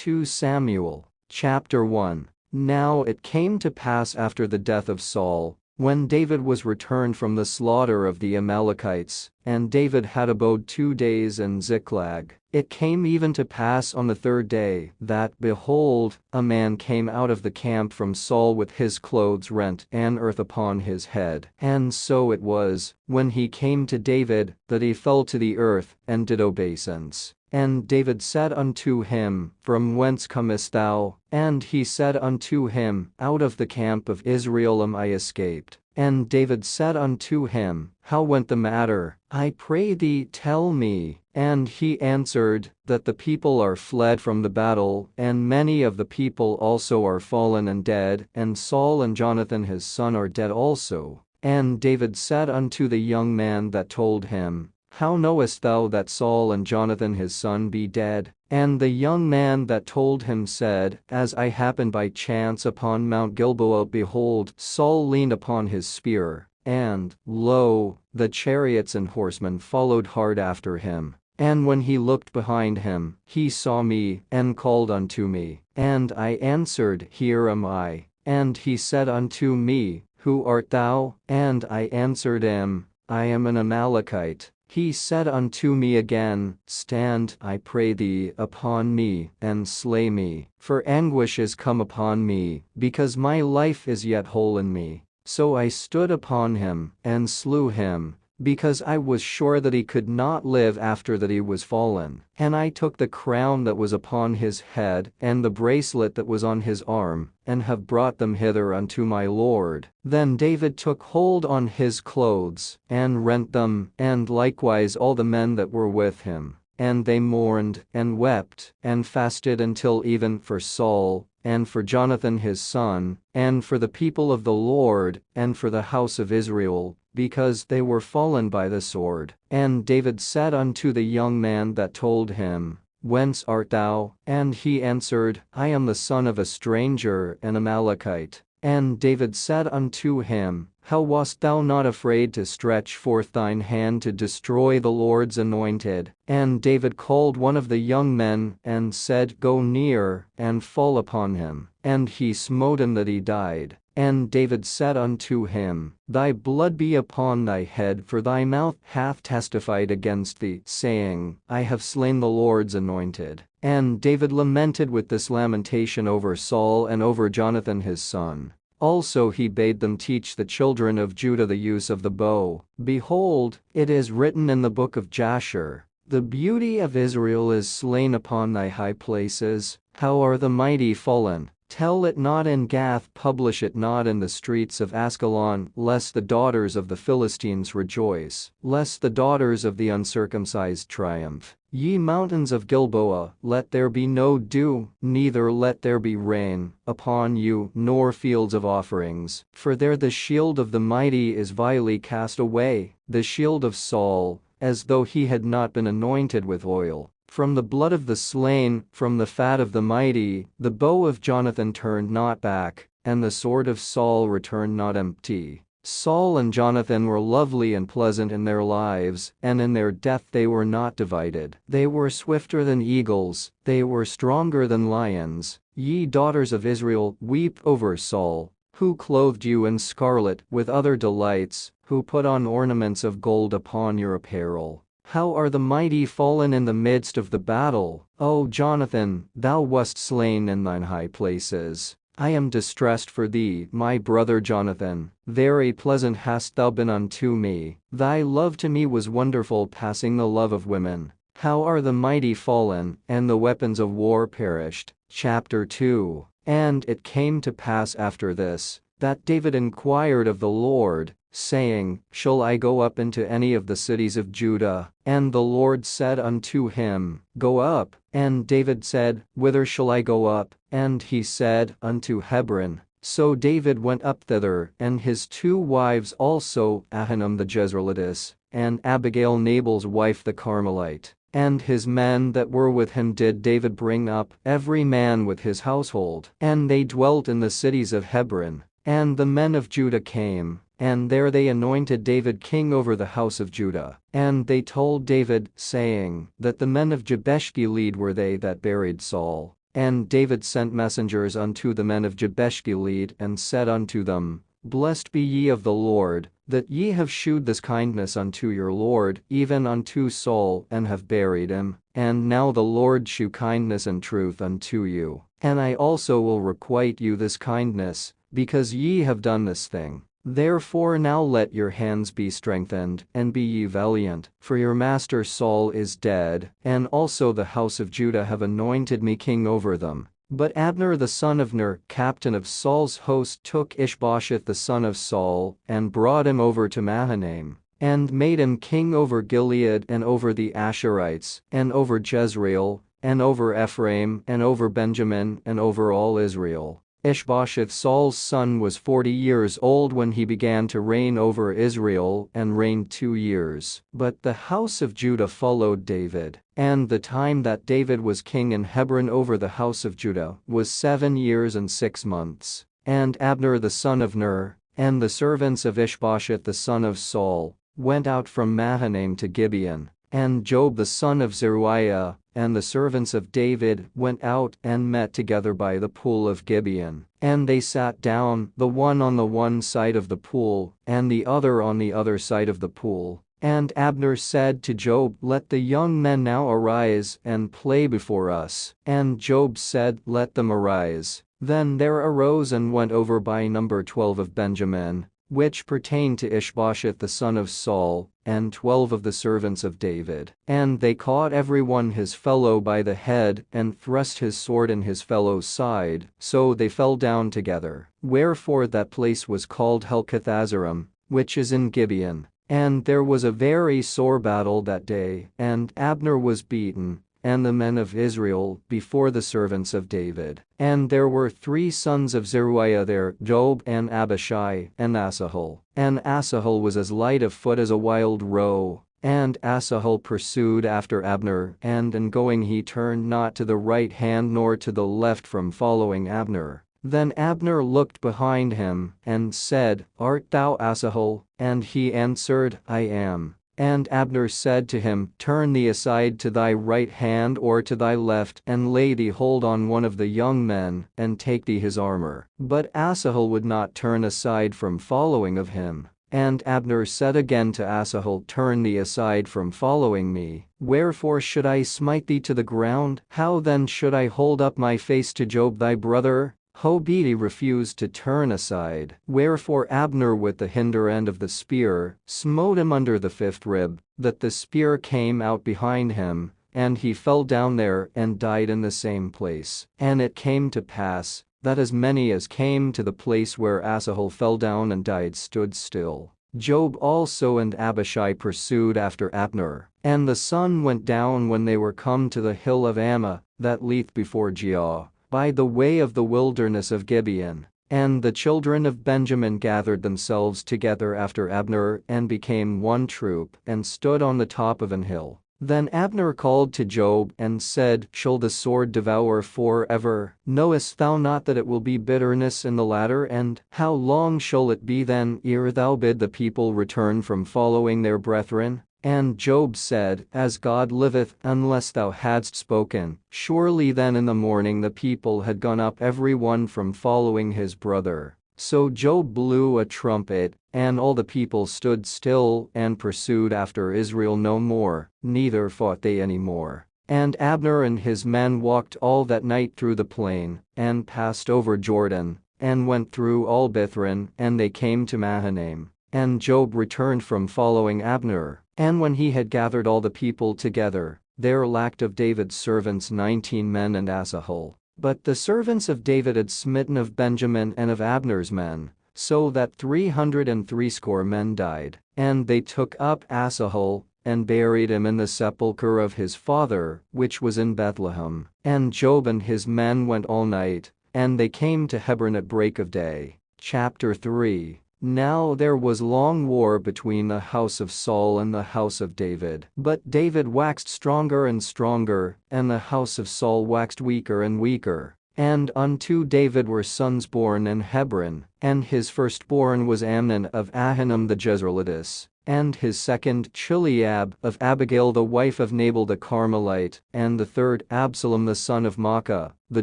2 Samuel, chapter 1. Now it came to pass after the death of Saul, when David was returned from the slaughter of the Amalekites, and David had abode 2 days in Ziklag. It came even to pass on the 3rd day, that, behold, a man came out of the camp from Saul with his clothes rent and earth upon his head. And so it was, when he came to David, that he fell to the earth, and did obeisance. And David said unto him, From whence comest thou? And he said unto him, Out of the camp of Israel am I escaped. And David said unto him, How went the matter? I pray thee tell me. And he answered, That the people are fled from the battle, and many of the people also are fallen and dead, and Saul and Jonathan his son are dead also. And David said unto the young man that told him, How knowest thou that Saul and Jonathan his son be dead? And the young man that told him said, As I happened by chance upon Mount Gilboa, behold, Saul leaned upon his spear, and, lo, the chariots and horsemen followed hard after him. And when he looked behind him, he saw me, and called unto me. And I answered, Here am I. And he said unto me, Who art thou? And I answered him, I am an Amalekite. He said unto me again, Stand, I pray thee, upon me, and slay me, for anguish is come upon me, because my life is yet whole in me. So I stood upon him, and slew him, because I was sure that he could not live after that he was fallen. And I took the crown that was upon his head, and the bracelet that was on his arm, and have brought them hither unto my lord. Then David took hold on his clothes, and rent them, and likewise all the men that were with him. And they mourned, and wept, and fasted until even for Saul, and for Jonathan his son, and for the people of the Lord, and for the house of Israel, because they were fallen by the sword. And David said unto the young man that told him, Whence art thou? And he answered, I am the son of a stranger, an Amalekite. And David said unto him, How wast thou not afraid to stretch forth thine hand to destroy the Lord's anointed? And David called one of the young men, and said, Go near, and fall upon him. And he smote him that he died. And David said unto him, Thy blood be upon thy head, for thy mouth hath testified against thee, saying, I have slain the Lord's anointed. And David lamented with this lamentation over Saul and over Jonathan his son. Also he bade them teach the children of Judah the use of the bow. Behold, it is written in the book of Jasher, The beauty of Israel is slain upon thy high places. How are the mighty fallen? Tell it not in Gath, publish it not in the streets of Askelon, lest the daughters of the Philistines rejoice, lest the daughters of the uncircumcised triumph. Ye mountains of Gilboa, let there be no dew, neither let there be rain, upon you, nor fields of offerings, for there the shield of the mighty is vilely cast away, the shield of Saul, as though he had not been anointed with oil. From the blood of the slain, from the fat of the mighty, the bow of Jonathan turned not back, and the sword of Saul returned not empty. Saul and Jonathan were lovely and pleasant in their lives, and in their death they were not divided. They were swifter than eagles, they were stronger than lions. Ye daughters of Israel, weep over Saul, who clothed you in scarlet with other delights, who put on ornaments of gold upon your apparel. How are the mighty fallen in the midst of the battle? O Jonathan, thou wast slain in thine high places. I am distressed for thee, my brother Jonathan. Very pleasant hast thou been unto me. Thy love to me was wonderful, passing the love of women. How are the mighty fallen, and the weapons of war perished? Chapter 2. And it came to pass after this, that David inquired of the Lord, saying, Shall I go up into any of the cities of Judah? And the Lord said unto him, Go up. And David said, Whither shall I go up? And he said, Unto Hebron. So David went up thither, and his 2 wives also, Ahinoam the Jezreelitess, and Abigail Nabal's wife the Carmelite. And his men that were with him did David bring up, every man with his household. And they dwelt in the cities of Hebron. And the men of Judah came, and there they anointed David king over the house of Judah. And they told David, saying, That the men of Jabesh Gilead were they that buried Saul. And David sent messengers unto the men of Jabesh Gilead and said unto them, Blessed be ye of the Lord, that ye have shewed this kindness unto your Lord, even unto Saul, and have buried him. And now the Lord shew kindness and truth unto you. And I also will requite you this kindness, because ye have done this thing. Therefore now let your hands be strengthened, and be ye valiant, for your master Saul is dead, and also the house of Judah have anointed me king over them. But Abner the son of Ner, captain of Saul's host, took Ishbosheth the son of Saul, and brought him over to Mahanaim, and made him king over Gilead and over the Asherites, and over Jezreel, and over Ephraim, and over Benjamin, and over all Israel. Ishbosheth Saul's son was 40 years old when he began to reign over Israel, and reigned 2 years. But the house of Judah followed David. And the time that David was king in Hebron over the house of Judah was 7 years and 6 months. And Abner the son of Ner, and the servants of Ishbosheth the son of Saul, went out from Mahanaim to Gibeon. And Joab the son of Zeruiah, and the servants of David, went out and met together by the pool of Gibeon. And they sat down, the one on the one side of the pool, and the other on the other side of the pool. And Abner said to Joab, Let the young men now arise, and play before us. And Joab said, Let them arise. Then there arose and went over by number 12 of Benjamin, which pertained to Ishbosheth the son of Saul, and 12 of the servants of David. And they caught every one his fellow by the head, and thrust his sword in his fellow's side, so they fell down together. Wherefore that place was called Helkathazzarim, which is in Gibeon. And there was a very sore battle that day, and Abner was beaten, and the men of Israel, before the servants of David. And there were 3 sons of Zeruiah there, Joab, and Abishai, and Asahel. And Asahel was as light of foot as a wild roe. And Asahel pursued after Abner, and in going he turned not to the right hand nor to the left from following Abner. Then Abner looked behind him, and said, Art thou Asahel? And he answered, I am. And Abner said to him, Turn thee aside to thy right hand or to thy left, and lay thee hold on one of the young men, and take thee his armor. But Asahel would not turn aside from following of him. And Abner said again to Asahel, Turn thee aside from following me. Wherefore should I smite thee to the ground? How then should I hold up my face to Joab thy brother? Howbeit refused to turn aside. Wherefore Abner with the hinder end of the spear smote him under the 5th rib, that the spear came out behind him, and he fell down there and died in the same place. And it came to pass, that as many as came to the place where Asahel fell down and died stood still. Joab also and Abishai pursued after Abner. And the sun went down when they were come to the hill of Ammah, that lieth before Giah, by the way of the wilderness of Gibeon. And the children of Benjamin gathered themselves together after Abner, and became one troop, and stood on the top of an hill. Then Abner called to Joab, and said, Shall the sword devour forever? Knowest thou not that it will be bitterness in the latter end? How long shall it be then, ere thou bid the people return from following their brethren? And Joab said, As God liveth, unless thou hadst spoken, surely then in the morning the people had gone up every one from following his brother. So Joab blew a trumpet, and all the people stood still, and pursued after Israel no more, neither fought they any more. And Abner and his men walked all that night through the plain, and passed over Jordan, and went through all Bithron, and they came to Mahanaim. And Joab returned from following Abner. And when he had gathered all the people together, there lacked of David's servants 19 men and Asahel. But the servants of David had smitten of Benjamin and of Abner's men, so that 360 men died. And they took up Asahel, and buried him in the sepulchre of his father, which was in Bethlehem. And Joab and his men went all night, and they came to Hebron at break of day. Chapter 3. Now there was long war between the house of Saul and the house of David. But David waxed stronger and stronger, and the house of Saul waxed weaker and weaker. And unto David were sons born in Hebron, and his firstborn was Amnon of Ahinoam the Jezreelitess. and his second Chileab of Abigail the wife of Nabal the Carmelite, and the third Absalom the son of Maacah, the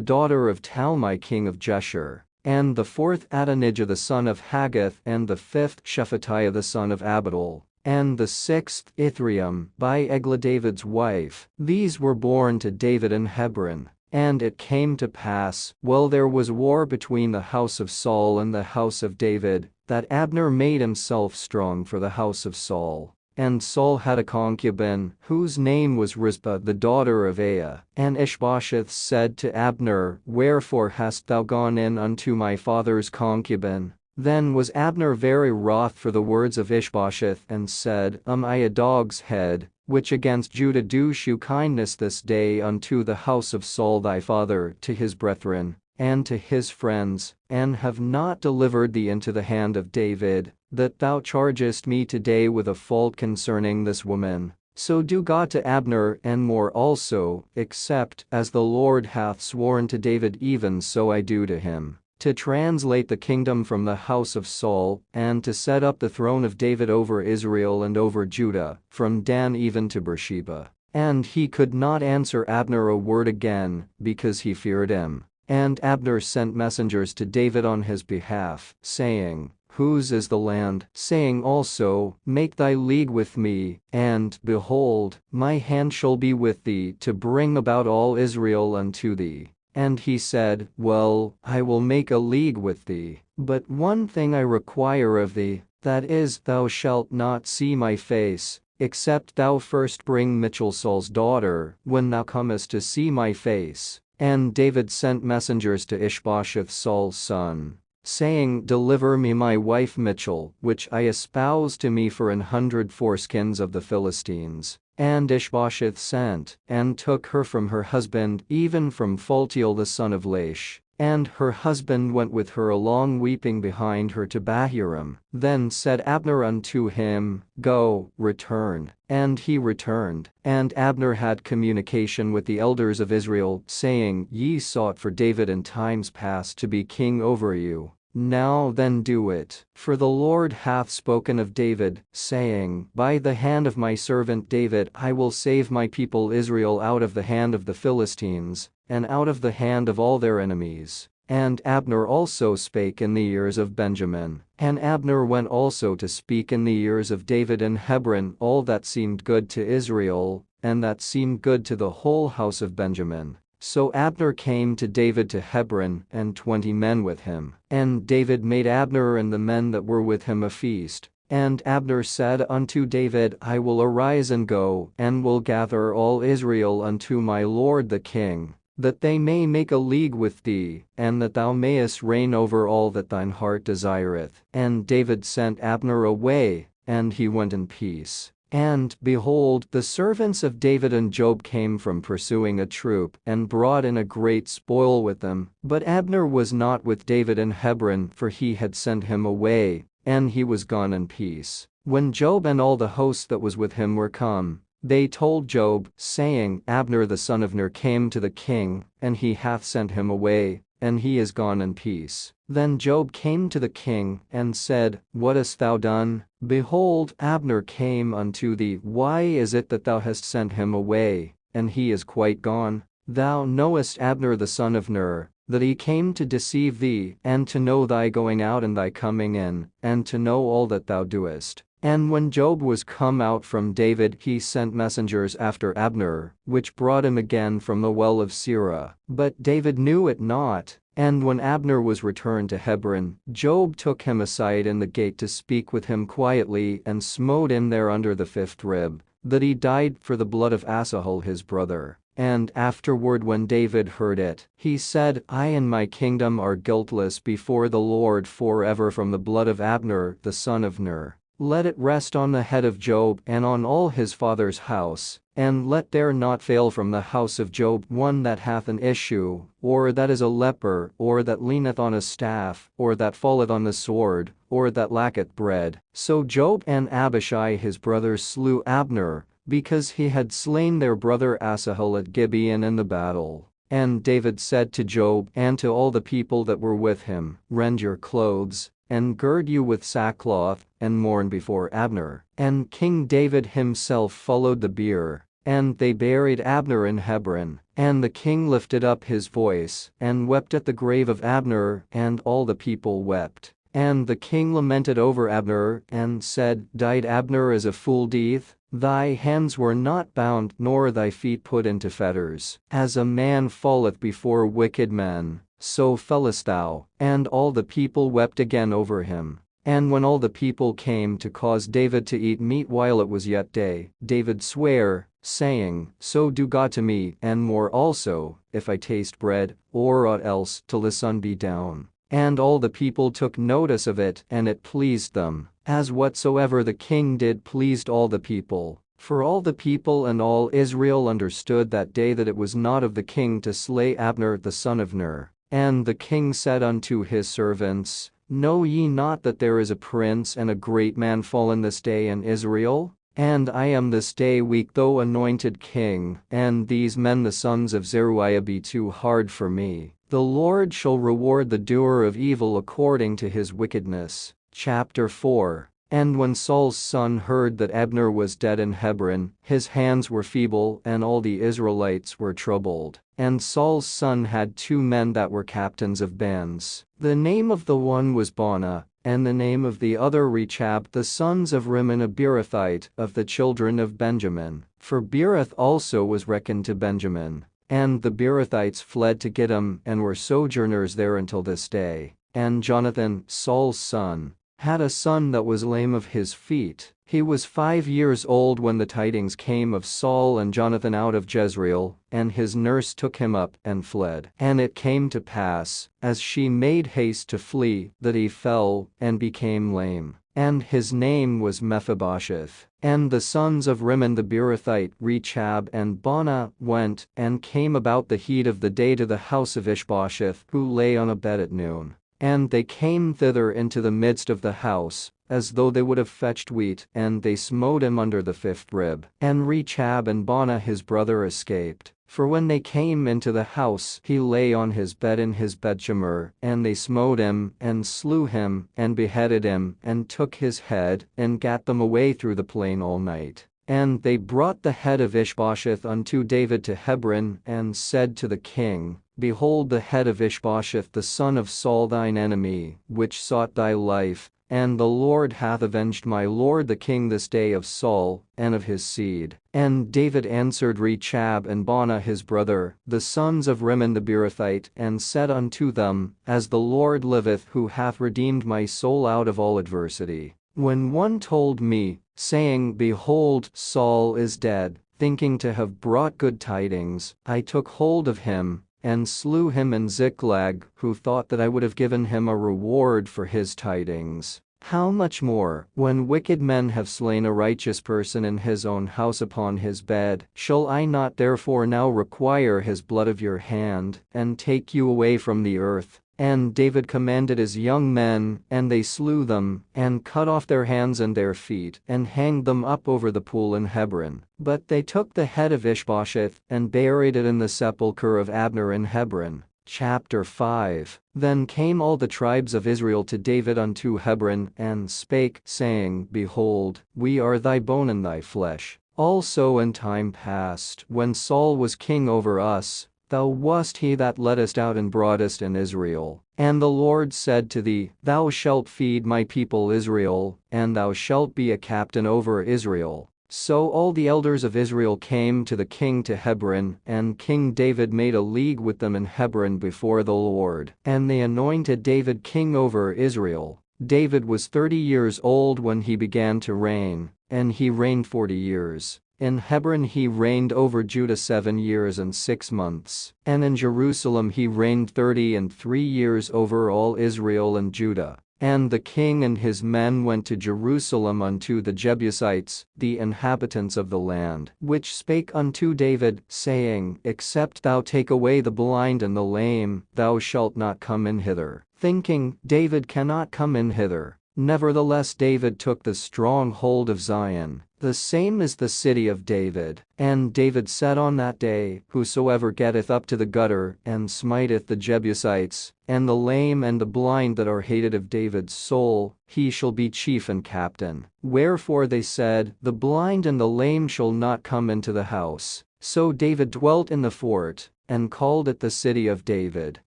daughter of Talmai king of Geshur, and the fourth Adonijah the son of Haggith, and the fifth Shephatiah the son of Abdul, and the sixth Ithream by Eglah David's wife. These were born to David in Hebron. And it came to pass, while there was war between the house of Saul and the house of David, that Abner made himself strong for the house of Saul. And Saul had a concubine, whose name was Rizpah the daughter of Aiah. And Ishbosheth said to Abner, Wherefore hast thou gone in unto my father's concubine? Then was Abner very wroth for the words of Ishbosheth, and said, Am I a dog's head, which against Judah do shew kindness this day unto the house of Saul thy father, to his brethren, and to his friends, and have not delivered thee into the hand of David, that thou chargest me today with a fault concerning this woman? So do God to Abner, and more also, except, as the Lord hath sworn to David, even so I do to him, to translate the kingdom from the house of Saul, and to set up the throne of David over Israel and over Judah, from Dan even to Beersheba. And he could not answer Abner a word again, because he feared him. And Abner sent messengers to David on his behalf, saying, Whose is the land? Saying also, Make thy league with me, and, behold, my hand shall be with thee to bring about all Israel unto thee. And he said, Well, I will make a league with thee, but one thing I require of thee, that is, thou shalt not see my face, except thou first bring Michal Saul's daughter, when thou comest to see my face. And David sent messengers to Ishbosheth Saul's son, saying, Deliver me my wife Michal, which I espouse to me for 100 foreskins of the Philistines. And Ishbosheth sent, and took her from her husband, even from Phaltiel the son of Laish. And her husband went with her along weeping behind her to Bahurim. Then said Abner unto him, Go, return. And he returned. And Abner had communication with the elders of Israel, saying, Ye sought for David in times past to be king over you. Now then do it, for the Lord hath spoken of David, saying, By the hand of my servant David I will save my people Israel out of the hand of the Philistines, and out of the hand of all their enemies. And Abner also spake in the ears of Benjamin. And Abner went also to speak in the ears of David in Hebron all that seemed good to Israel, and that seemed good to the whole house of Benjamin. So Abner came to David to Hebron, and 20 men with him. And David made Abner and the men that were with him a feast. And Abner said unto David, I will arise and go, and will gather all Israel unto my lord the king, that they may make a league with thee, and that thou mayest reign over all that thine heart desireth. And David sent Abner away, and he went in peace. And, behold, the servants of David and Joab came from pursuing a troop, and brought in a great spoil with them. But Abner was not with David in Hebron, for he had sent him away, and he was gone in peace. When Joab and all the host that was with him were come, they told Joab, saying, Abner the son of Ner came to the king, and he hath sent him away, and he is gone in peace. Then Joab came to the king, and said, What hast thou done? Behold, Abner came unto thee. Why is it that thou hast sent him away, and he is quite gone? Thou knowest Abner the son of Ner, that he came to deceive thee, and to know thy going out and thy coming in, and to know all that thou doest. And when Joab was come out from David, he sent messengers after Abner, which brought him again from the well of Sirah. But David knew it not. And when Abner was returned to Hebron, Joab took him aside in the gate to speak with him quietly, and smote him there under the 5th rib, that he died for the blood of Asahel his brother. And afterward when David heard it, he said, I and my kingdom are guiltless before the Lord forever from the blood of Abner the son of Ner. Let it rest on the head of Joab and on all his father's house, and let there not fail from the house of Joab one that hath an issue, or that is a leper, or that leaneth on a staff, or that falleth on the sword, or that lacketh bread. So Joab and Abishai his brother slew Abner, because he had slain their brother Asahel at Gibeon in the battle. And David said to Joab and to all the people that were with him, Rend your clothes, and gird you with sackcloth, and mourn before Abner. And King David himself followed the bier. And they buried Abner in Hebron. And the king lifted up his voice, and wept at the grave of Abner, and all the people wept. And the king lamented over Abner, and said, Died Abner as a fool dieth? Thy hands were not bound, nor thy feet put into fetters. As a man falleth before wicked men, so fellest thou. And all the people wept again over him. And when all the people came to cause David to eat meat while it was yet day, David sware, saying, So do God to me, and more also, if I taste bread, or aught else, till the sun be down. And all the people took notice of it, and it pleased them, as whatsoever the king did pleased all the people. For all the people and all Israel understood that day that it was not of the king to slay Abner the son of Ner. And the king said unto his servants, Know ye not that there is a prince and a great man fallen this day in Israel? And I am this day weak though anointed king, and these men the sons of Zeruiah be too hard for me. The Lord shall reward the doer of evil according to his wickedness. Chapter 4. And when Saul's son heard that Abner was dead in Hebron, his hands were feeble, and all the Israelites were troubled. And Saul's son had 2 men that were captains of bands. The name of the one was Baanah, and the name of the other Rechab, the sons of Rimmon a Beerothite, of the children of Benjamin. For Beeroth also was reckoned to Benjamin. And the Beerothites fled to Gittim, and were sojourners there until this day. And Jonathan, Saul's son, had a son that was lame of his feet. He was 5 years old when the tidings came of Saul and Jonathan out of Jezreel, and his nurse took him up and fled. And it came to pass, as she made haste to flee, that he fell, and became lame. And his name was Mephibosheth. And the sons of Rimmon the Beerothite, Rechab and Baanah, went, and came about the heat of the day to the house of Ishbosheth, who lay on a bed at noon. And they came thither into the midst of the house, as though they would have fetched wheat, and they smote him under the 5th rib. And Rechab and Baanah his brother escaped. For when they came into the house, he lay on his bed in his bedchamber, and they smote him, and slew him, and beheaded him, and took his head, and gat them away through the plain all night. And they brought the head of Ishbosheth unto David to Hebron, and said to the king, Behold the head of Ishbosheth the son of Saul thine enemy, which sought thy life, and the Lord hath avenged my lord the king this day of Saul, and of his seed. And David answered Rechab and Baanah his brother, the sons of Rimmon the Beerothite, and said unto them, As the Lord liveth who hath redeemed my soul out of all adversity. When one told me, saying, Behold, Saul is dead, thinking to have brought good tidings, I took hold of him, and slew him in Ziklag, who thought that I would have given him a reward for his tidings. How much more, when wicked men have slain a righteous person in his own house upon his bed, shall I not therefore now require his blood of your hand, and take you away from the earth? And David commanded his young men, and they slew them, and cut off their hands and their feet, and hanged them up over the pool in Hebron. But they took the head of Ishbosheth, and buried it in the sepulchre of Abner in Hebron. Chapter 5. Then came all the tribes of Israel to David unto Hebron, and spake, saying, Behold, we are thy bone and thy flesh. Also in time past, when Saul was king over us, thou wast he that leddest out and broughtest in Israel. And the Lord said to thee, Thou shalt feed my people Israel, and thou shalt be a captain over Israel. So all the elders of Israel came to the king to Hebron, and King David made a league with them in Hebron before the Lord. And they anointed David king over Israel. David was 30 years old when he began to reign, and he reigned 40 years. In Hebron he reigned over Judah 7 years and 6 months, and in Jerusalem he reigned 33 years over all Israel and Judah. And the king and his men went to Jerusalem unto the Jebusites, the inhabitants of the land, which spake unto David, saying, Except thou take away the blind and the lame, thou shalt not come in hither. Thinking, David cannot come in hither. Nevertheless David took the stronghold of Zion, the same is the city of David. And David said on that day, Whosoever getteth up to the gutter, and smiteth the Jebusites, and the lame and the blind that are hated of David's soul, he shall be chief and captain. Wherefore they said, The blind and the lame shall not come into the house. So David dwelt in the fort, and called it the city of David.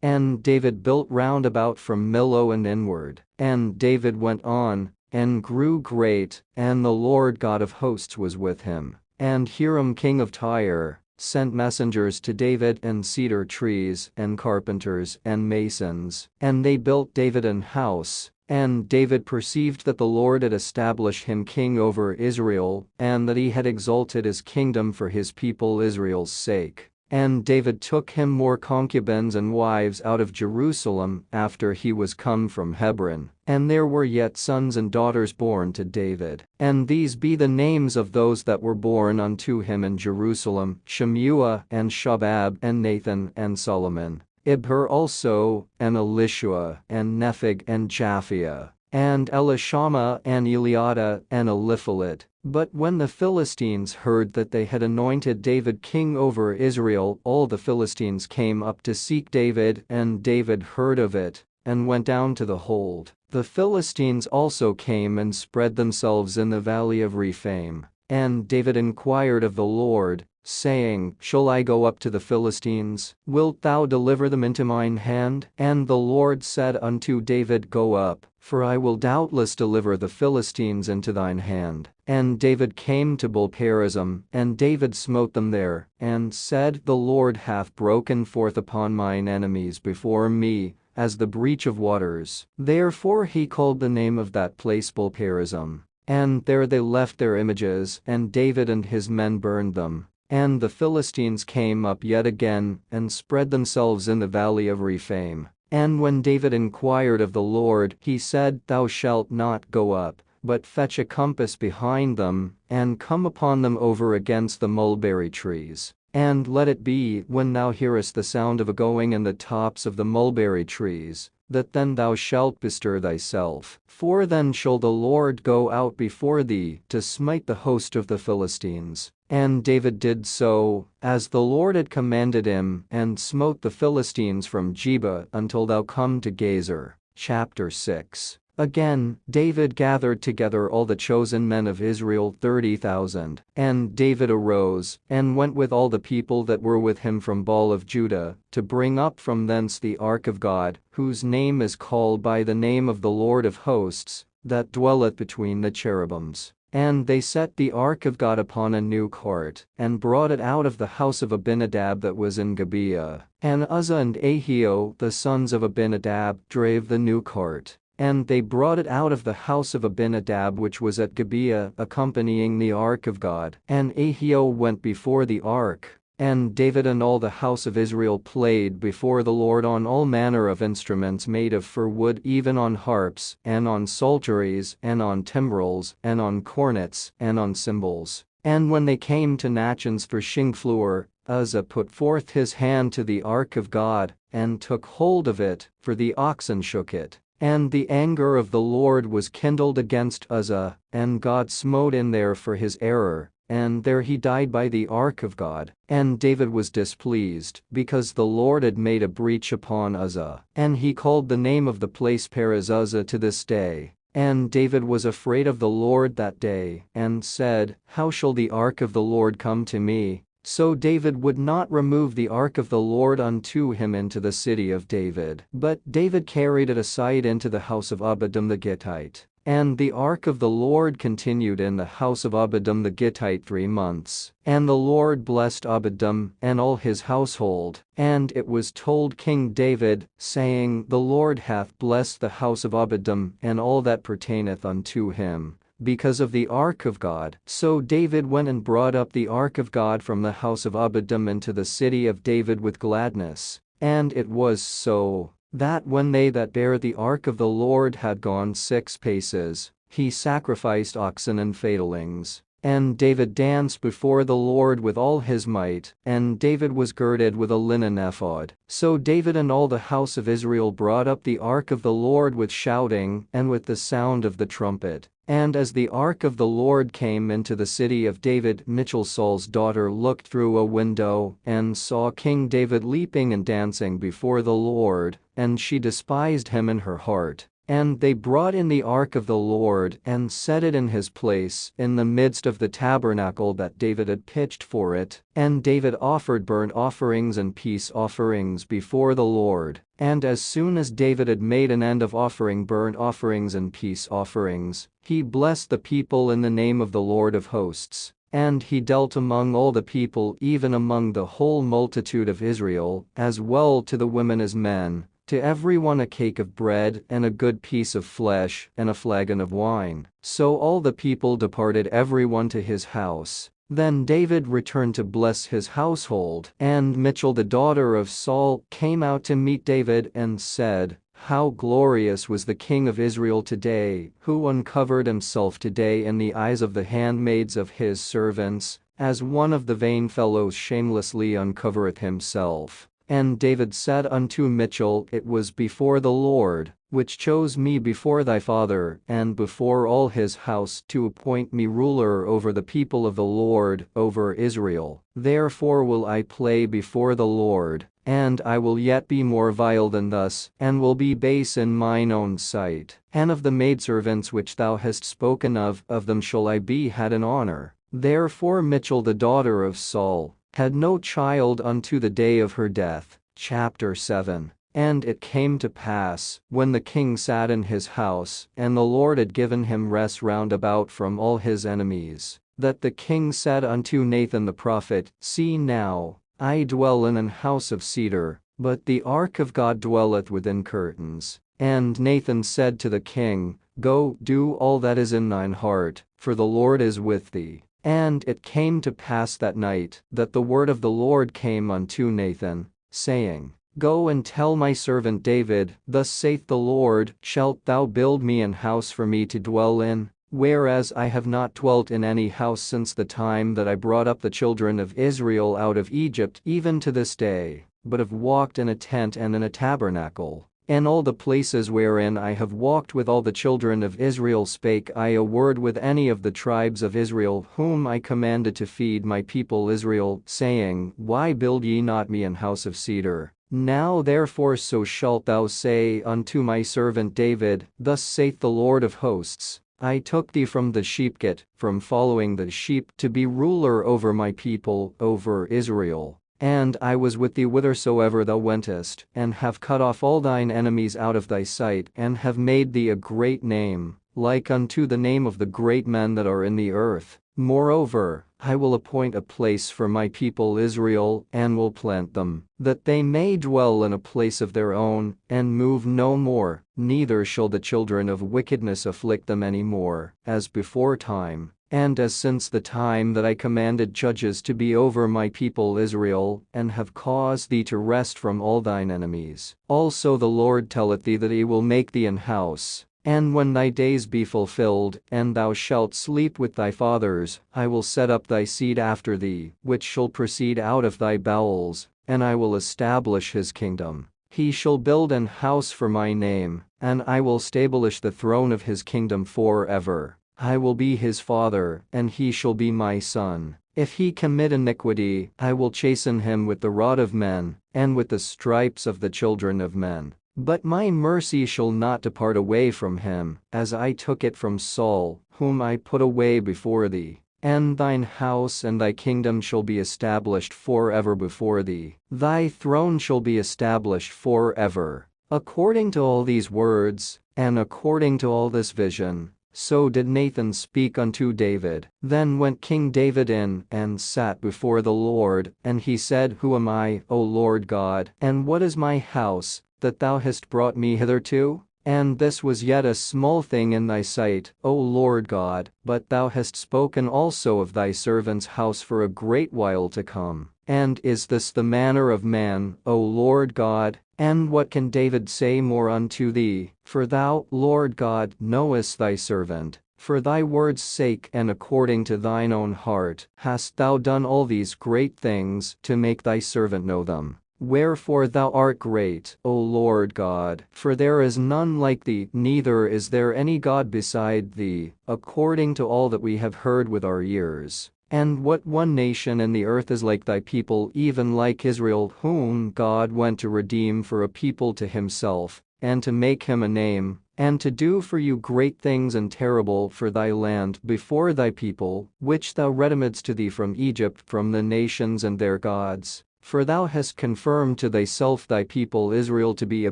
And David built round about from Millo and inward. And David went on, and grew great, and the Lord God of hosts was with him. And Hiram king of Tyre sent messengers to David, and cedar trees, and carpenters, and masons, and they built David an house. And David perceived that the Lord had established him king over Israel, and that he had exalted his kingdom for his people Israel's sake. And David took him more concubines and wives out of Jerusalem after he was come from Hebron. And there were yet sons and daughters born to David. And these be the names of those that were born unto him in Jerusalem: Shemua, and Shobab, and Nathan, and Solomon. Ibhar also, and Elishua, and Nepheg, and Japhia, and Elishama, and Eliada, and Eliphalet. But when the Philistines heard that they had anointed David king over Israel, all the Philistines came up to seek David, and David heard of it, and went down to the hold. The Philistines also came and spread themselves in the valley of Rephaim. And David inquired of the Lord, saying, Shall I go up to the Philistines? Wilt thou deliver them into mine hand? And the Lord said unto David, Go up, for I will doubtless deliver the Philistines into thine hand. And David came to Baal-perazim, and David smote them there, and said, The Lord hath broken forth upon mine enemies before me, as the breach of waters. Therefore he called the name of that place Baal-perazim. And there they left their images, and David and his men burned them. And the Philistines came up yet again, and spread themselves in the valley of Rephaim. And when David inquired of the Lord, he said, Thou shalt not go up, but fetch a compass behind them, and come upon them over against the mulberry trees. And let it be, when thou hearest the sound of a going in the tops of the mulberry trees, that then thou shalt bestir thyself. For then shall the Lord go out before thee, to smite the host of the Philistines. And David did so, as the Lord had commanded him, and smote the Philistines from Geba until thou come to Gezer. Chapter 6. Again, David gathered together all the chosen men of Israel 30,000. And David arose, and went with all the people that were with him from Baal of Judah, to bring up from thence the ark of God, whose name is called by the name of the Lord of hosts, that dwelleth between the cherubims. And they set the ark of God upon a new cart, and brought it out of the house of Abinadab that was in Gibeah. And Uzzah and Ahio, the sons of Abinadab, drave the new cart. And they brought it out of the house of Abinadab which was at Gibeah, accompanying the ark of God. And Ahio went before the ark. And David and all the house of Israel played before the Lord on all manner of instruments made of fir wood, even on harps, and on psalteries, and on timbrels, and on cornets, and on cymbals. And when they came to Nachon's for Shingfleur, Uzzah put forth his hand to the ark of God, and took hold of it, for the oxen shook it. And the anger of the Lord was kindled against Uzzah, and God smote in there for his error. And there he died by the ark of God. And David was displeased, because the Lord had made a breach upon Uzzah. And he called the name of the place Perez-Uzzah to this day. And David was afraid of the Lord that day, and said, How shall the ark of the Lord come to me? So David would not remove the ark of the Lord unto him into the city of David. But David carried it aside into the house of Obededom the Gittite. And the ark of the Lord continued in the house of Obededom the Gittite 3 months. And the Lord blessed Obededom and all his household. And it was told King David, saying, The Lord hath blessed the house of Obededom and all that pertaineth unto him, because of the ark of God. So David went and brought up the ark of God from the house of Obededom into the city of David with gladness. And it was so, that when they that bare the ark of the Lord had gone 6 paces, he sacrificed oxen and fatlings. And David danced before the Lord with all his might, and David was girded with a linen ephod. So David and all the house of Israel brought up the ark of the Lord with shouting and with the sound of the trumpet. And as the ark of the Lord came into the city of David, Michal, Saul's daughter, looked through a window and saw King David leaping and dancing before the Lord, and she despised him in her heart. And they brought in the ark of the Lord and set it in his place in the midst of the tabernacle that David had pitched for it. And David offered burnt offerings and peace offerings before the Lord. And as soon as David had made an end of offering burnt offerings and peace offerings, he blessed the people in the name of the Lord of hosts. And he dealt among all the people, even among the whole multitude of Israel, as well to the women as men, to every one a cake of bread and a good piece of flesh and a flagon of wine. So all the people departed, every one to his house. Then David returned to bless his household. And Michal the daughter of Saul came out to meet David and said, "How glorious was the king of Israel today, who uncovered himself today in the eyes of the handmaids of his servants, as one of the vain fellows shamelessly uncovereth himself." And David said unto Michal, "It was before the Lord, which chose me before thy father and before all his house, to appoint me ruler over the people of the Lord, over Israel. Therefore will I play before the Lord, and I will yet be more vile than thus, and will be base in mine own sight. And of the maidservants which thou hast spoken of them shall I be had in honor." Therefore Michal the daughter of Saul had no child unto the day of her death. Chapter 7. And it came to pass, when the king sat in his house, and the Lord had given him rest round about from all his enemies, that the king said unto Nathan the prophet, "See now, I dwell in an house of cedar, but the ark of God dwelleth within curtains." And Nathan said to the king, "Go, do all that is in thine heart, for the Lord is with thee." And it came to pass that night, that the word of the Lord came unto Nathan, saying, "Go and tell my servant David, Thus saith the Lord, Shalt thou build me an house for me to dwell in? Whereas I have not dwelt in any house since the time that I brought up the children of Israel out of Egypt, even to this day, but have walked in a tent and in a tabernacle. In all the places wherein I have walked with all the children of Israel spake I a word with any of the tribes of Israel whom I commanded to feed my people Israel, saying, Why build ye not me an house of cedar? Now therefore so shalt thou say unto my servant David, Thus saith the Lord of hosts, I took thee from the sheepgate, from following the sheep, to be ruler over my people, over Israel. And I was with thee whithersoever thou wentest, and have cut off all thine enemies out of thy sight, and have made thee a great name, like unto the name of the great men that are in the earth. Moreover, I will appoint a place for my people Israel, and will plant them, that they may dwell in a place of their own, and move no more, neither shall the children of wickedness afflict them any more, as before time. And as since the time that I commanded judges to be over my people Israel, and have caused thee to rest from all thine enemies. Also the Lord telleth thee that he will make thee an house. And when thy days be fulfilled, and thou shalt sleep with thy fathers, I will set up thy seed after thee, which shall proceed out of thy bowels, and I will establish his kingdom. He shall build an house for my name, and I will stablish the throne of his kingdom forever. I will be his father, and he shall be my son. If he commit iniquity, I will chasten him with the rod of men, and with the stripes of the children of men. But my mercy shall not depart away from him, as I took it from Saul, whom I put away before thee. And thine house and thy kingdom shall be established forever before thee. Thy throne shall be established forever. According to all these words, and according to all this vision, so did Nathan speak unto David. Then went King David in, and sat before the Lord, and he said, Who am I, O Lord God, and what is my house, that thou hast brought me hitherto? And this was yet a small thing in thy sight, O Lord God, but thou hast spoken also of thy servant's house for a great while to come. And is this the manner of man, O Lord God? And what can David say more unto thee? For thou, Lord God, knowest thy servant. For thy word's sake and according to thine own heart hast thou done all these great things to make thy servant know them. Wherefore thou art great, O Lord God, for there is none like thee, neither is there any God beside thee, according to all that we have heard with our ears. And what one nation in the earth is like thy people, even like Israel, whom God went to redeem for a people to himself, and to make him a name, and to do for you great things and terrible for thy land before thy people, which thou redeemedst to thee from Egypt, from the nations and their gods. For thou hast confirmed to thyself thy people Israel to be a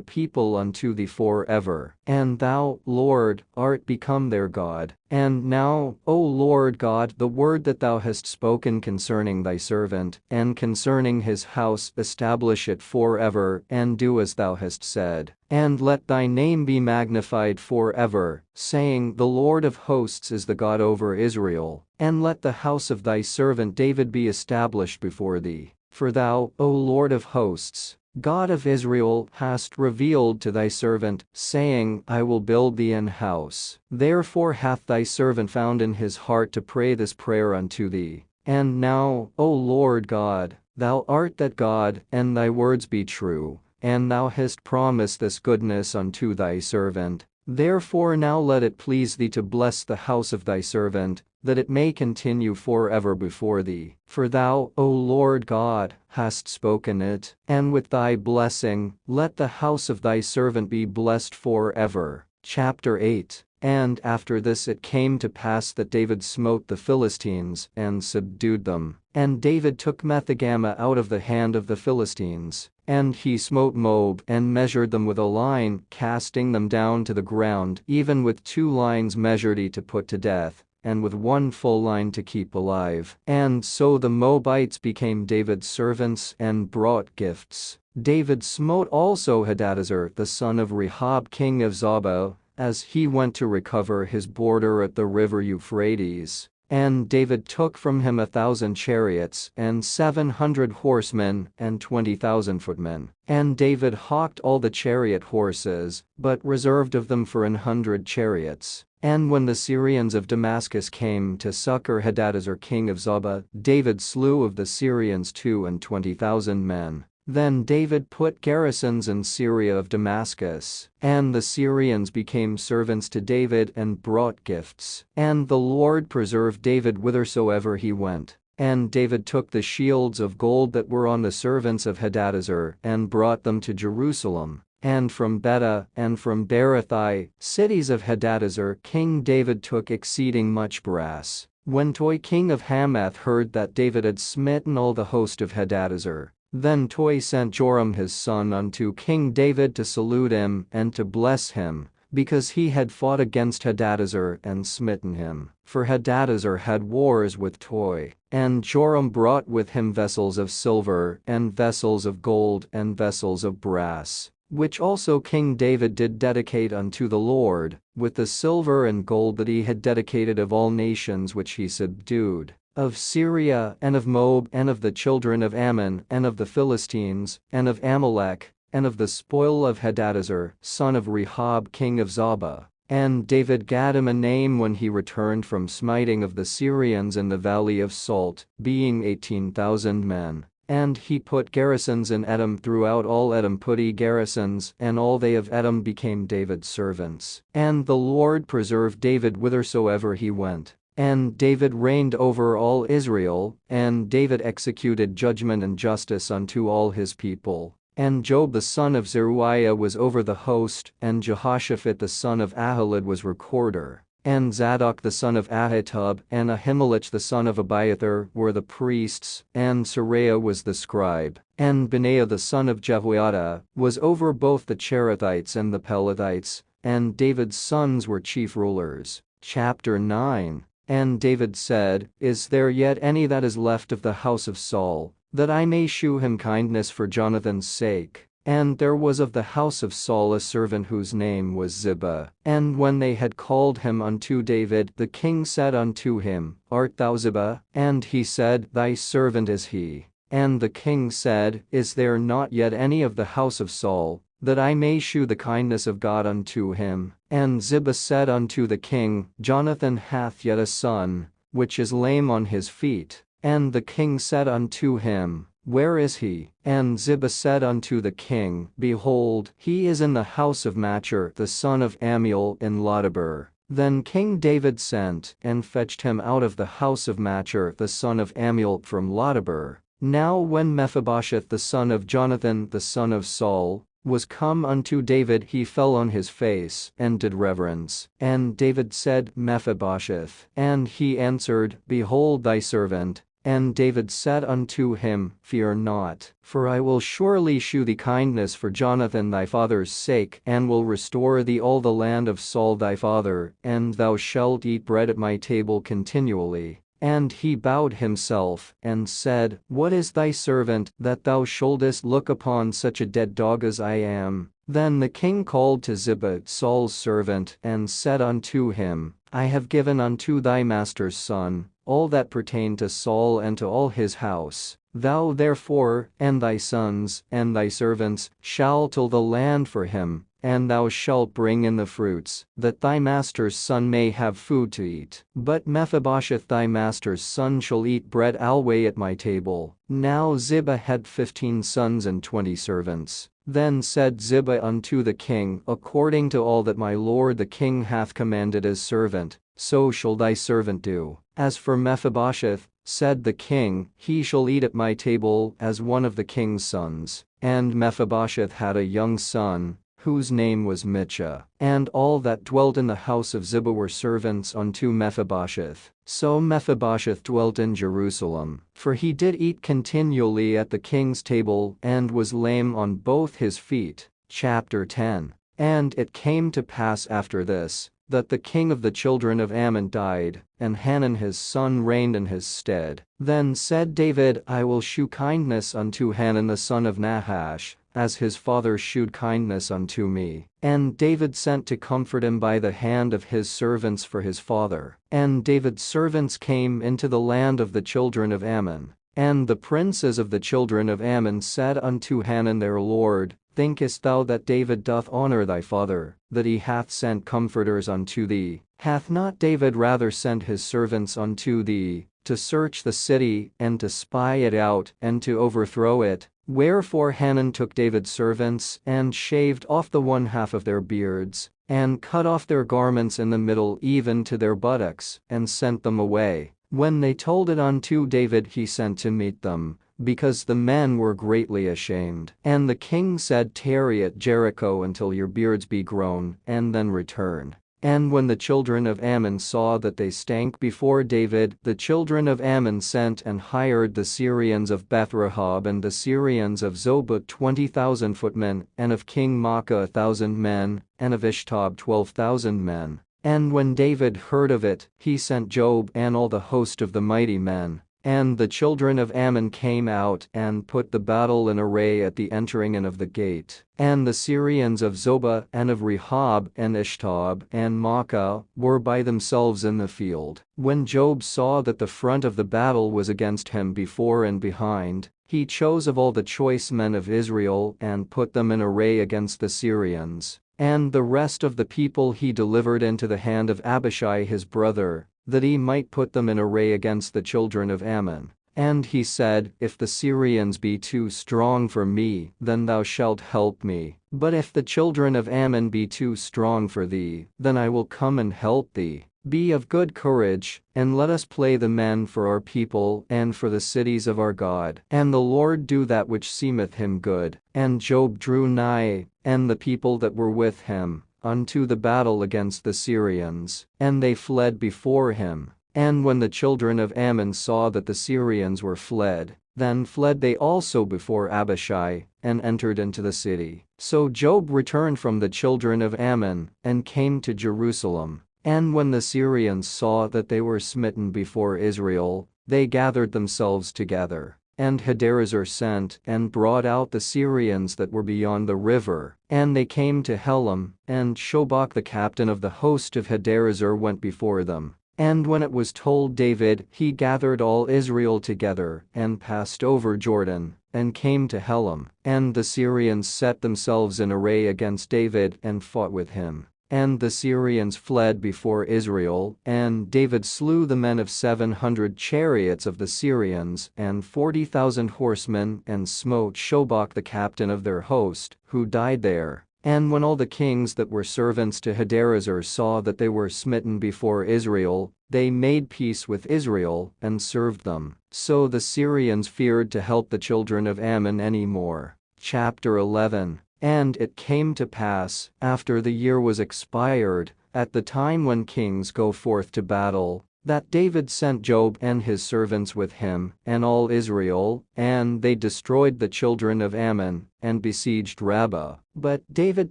people unto thee forever. And thou, Lord, art become their God. And now, O Lord God, the word that thou hast spoken concerning thy servant, and concerning his house, establish it forever, and do as thou hast said. And let thy name be magnified forever, saying, The Lord of hosts is the God over Israel. And let the house of thy servant David be established before thee. For thou, O Lord of hosts, God of Israel, hast revealed to thy servant, saying, I will build thee an house. Therefore hath thy servant found in his heart to pray this prayer unto thee. And now, O Lord God, thou art that God, and thy words be true, and thou hast promised this goodness unto thy servant. Therefore now let it please thee to bless the house of thy servant, that it may continue forever before thee. For thou, O Lord God, hast spoken it, and with thy blessing, let the house of thy servant be blessed forever. Chapter 8. And after this it came to pass that David smote the Philistines, and subdued them. And David took Methegama out of the hand of the Philistines. And he smote Moab, and measured them with a line, casting them down to the ground, even with 2 lines measured he to put to death, and with 1 full line to keep alive. And so the Moabites became David's servants, and brought gifts. David smote also Hadadezer the son of Rehob king of Zobah, as he went to recover his border at the river Euphrates. And David took from him 1,000 chariots, and 700 horsemen, and 20,000 footmen. And David hawked all the chariot horses, but reserved of them for 100 chariots. And when the Syrians of Damascus came to succor Hadadezer king of Zobah, David slew of the Syrians 22,000 men. Then David put garrisons in Syria of Damascus, and the Syrians became servants to David and brought gifts. And the Lord preserved David whithersoever he went. And David took the shields of gold that were on the servants of Hadadezer, and brought them to Jerusalem. And from Beta, and from Berothai, cities of Hadadezer, King David took exceeding much brass. When Toi king of Hamath heard that David had smitten all the host of Hadadezer, then Toi sent Joram his son unto King David to salute him and to bless him, because he had fought against Hadadezer and smitten him. For Hadadezer had wars with Toi. And Joram brought with him vessels of silver, and vessels of gold, and vessels of brass, which also King David did dedicate unto the Lord, with the silver and gold that he had dedicated of all nations which he subdued, of Syria, and of Moab, and of the children of Ammon, and of the Philistines, and of Amalek, and of the spoil of Hadadezer, son of Rehob king of Zobah. And David gave him a name when he returned from smiting of the Syrians in the valley of Salt, being 18,000 men. And he put garrisons in Edom. Throughout all Edom put he garrisons, and all they of Edom became David's servants. And the Lord preserved David whithersoever he went. And David reigned over all Israel, and David executed judgment and justice unto all his people. And Job the son of Zeruiah was over the host, and Jehoshaphat the son of Ahilud was recorder. And Zadok the son of Ahitub, and Ahimelech the son of Abiathar were the priests, and Seraiah was the scribe. And Benaiah the son of Jehoiada was over both the Cherethites and the Pelethites, and David's sons were chief rulers. Chapter 9. And David said, Is there yet any that is left of the house of Saul, that I may shew him kindness for Jonathan's sake? And there was of the house of Saul a servant whose name was Ziba. And when they had called him unto David, the king said unto him, Art thou Ziba? And he said, Thy servant is he. And the king said, Is there not yet any of the house of Saul, that I may shew the kindness of God unto him? And Ziba said unto the king, Jonathan hath yet a son, which is lame on his feet. And the king said unto him, Where is he? And Ziba said unto the king, Behold, he is in the house of Machir the son of Ammiel in Lodebar. Then King David sent and fetched him out of the house of Machir the son of Ammiel from Lodebar. Now when Mephibosheth the son of Jonathan the son of Saul was come unto David, he fell on his face and did reverence. And David said, Mephibosheth. And he answered, Behold thy servant. And David said unto him, Fear not, for I will surely shew thee kindness for Jonathan thy father's sake, and will restore thee all the land of Saul thy father, and thou shalt eat bread at my table continually. And he bowed himself, and said, What is thy servant, that thou shouldest look upon such a dead dog as I am? Then the king called to Ziba Saul's servant, and said unto him, I have given unto thy master's son all that pertained to Saul and to all his house. Thou therefore, and thy sons, and thy servants, shall till the land for him, and thou shalt bring in the fruits, that thy master's son may have food to eat. But Mephibosheth thy master's son shall eat bread alway at my table. Now Ziba had 15 sons and 20 servants. Then said Ziba unto the king, According to all that my lord the king hath commanded his servant, so shall thy servant do. As for Mephibosheth, said the king, he shall eat at my table as one of the king's sons. And Mephibosheth had a young son, whose name was Michah. And all that dwelt in the house of Ziba were servants unto Mephibosheth. So Mephibosheth dwelt in Jerusalem, for he did eat continually at the king's table, and was lame on both his feet. Chapter 10. And it came to pass after this, that the king of the children of Ammon died, and Hanun his son reigned in his stead. Then said David, I will shew kindness unto Hanun the son of Nahash, as his father shewed kindness unto me. And David sent to comfort him by the hand of his servants for his father. And David's servants came into the land of the children of Ammon. And the princes of the children of Ammon said unto Hanun their lord, Thinkest thou that David doth honor thy father, that he hath sent comforters unto thee? Hath not David rather sent his servants unto thee, to search the city, and to spy it out, and to overthrow it? Wherefore Hanun took David's servants, and shaved off the one half of their beards, and cut off their garments in the middle even to their buttocks, and sent them away. When they told it unto David, he sent to meet them, because the men were greatly ashamed. And the king said, Tarry at Jericho until your beards be grown, and then return. And when the children of Ammon saw that they stank before David, the children of Ammon sent and hired the Syrians of Beth-rehob and the Syrians of Zobah 20,000 footmen, and of King Maacah 1,000 men, and of Ishtob 12,000 men. And when David heard of it, he sent Joab and all the host of the mighty men. And the children of Ammon came out and put the battle in array at the entering in of the gate. And the Syrians of Zobah and of Rehob and Ishtob and Maacah were by themselves in the field. When Joab saw that the front of the battle was against him before and behind, he chose of all the choice men of Israel and put them in array against the Syrians. And the rest of the people he delivered into the hand of Abishai his brother, that he might put them in array against the children of Ammon. And he said, If the Syrians be too strong for me, then thou shalt help me. But if the children of Ammon be too strong for thee, then I will come and help thee. Be of good courage, and let us play the men for our people and for the cities of our God. And the Lord do that which seemeth him good. And Joab drew nigh, and the people that were with him, unto the battle against the Syrians, and they fled before him. And when the children of Ammon saw that the Syrians were fled, then fled they also before Abishai, and entered into the city. So Joab returned from the children of Ammon, and came to Jerusalem. And when the Syrians saw that they were smitten before Israel, they gathered themselves together. And Hadarezer sent and brought out the Syrians that were beyond the river, and they came to Helam, and Shobach the captain of the host of Hadarezer went before them. And when it was told David, he gathered all Israel together, and passed over Jordan, and came to Helam. And the Syrians set themselves in array against David and fought with him. and the Syrians fled before Israel, and David slew the men of 700 chariots of the Syrians and 40,000 horsemen, and smote Shobach the captain of their host, who died there. And when all the kings that were servants to Hadarezer saw that they were smitten before Israel, they made peace with Israel and served them. So the Syrians feared to help the children of Ammon any more. Chapter 11. And it came to pass, after the year was expired, at the time when kings go forth to battle, that David sent Joab and his servants with him, and all Israel, and they destroyed the children of Ammon, and besieged Rabbah. But David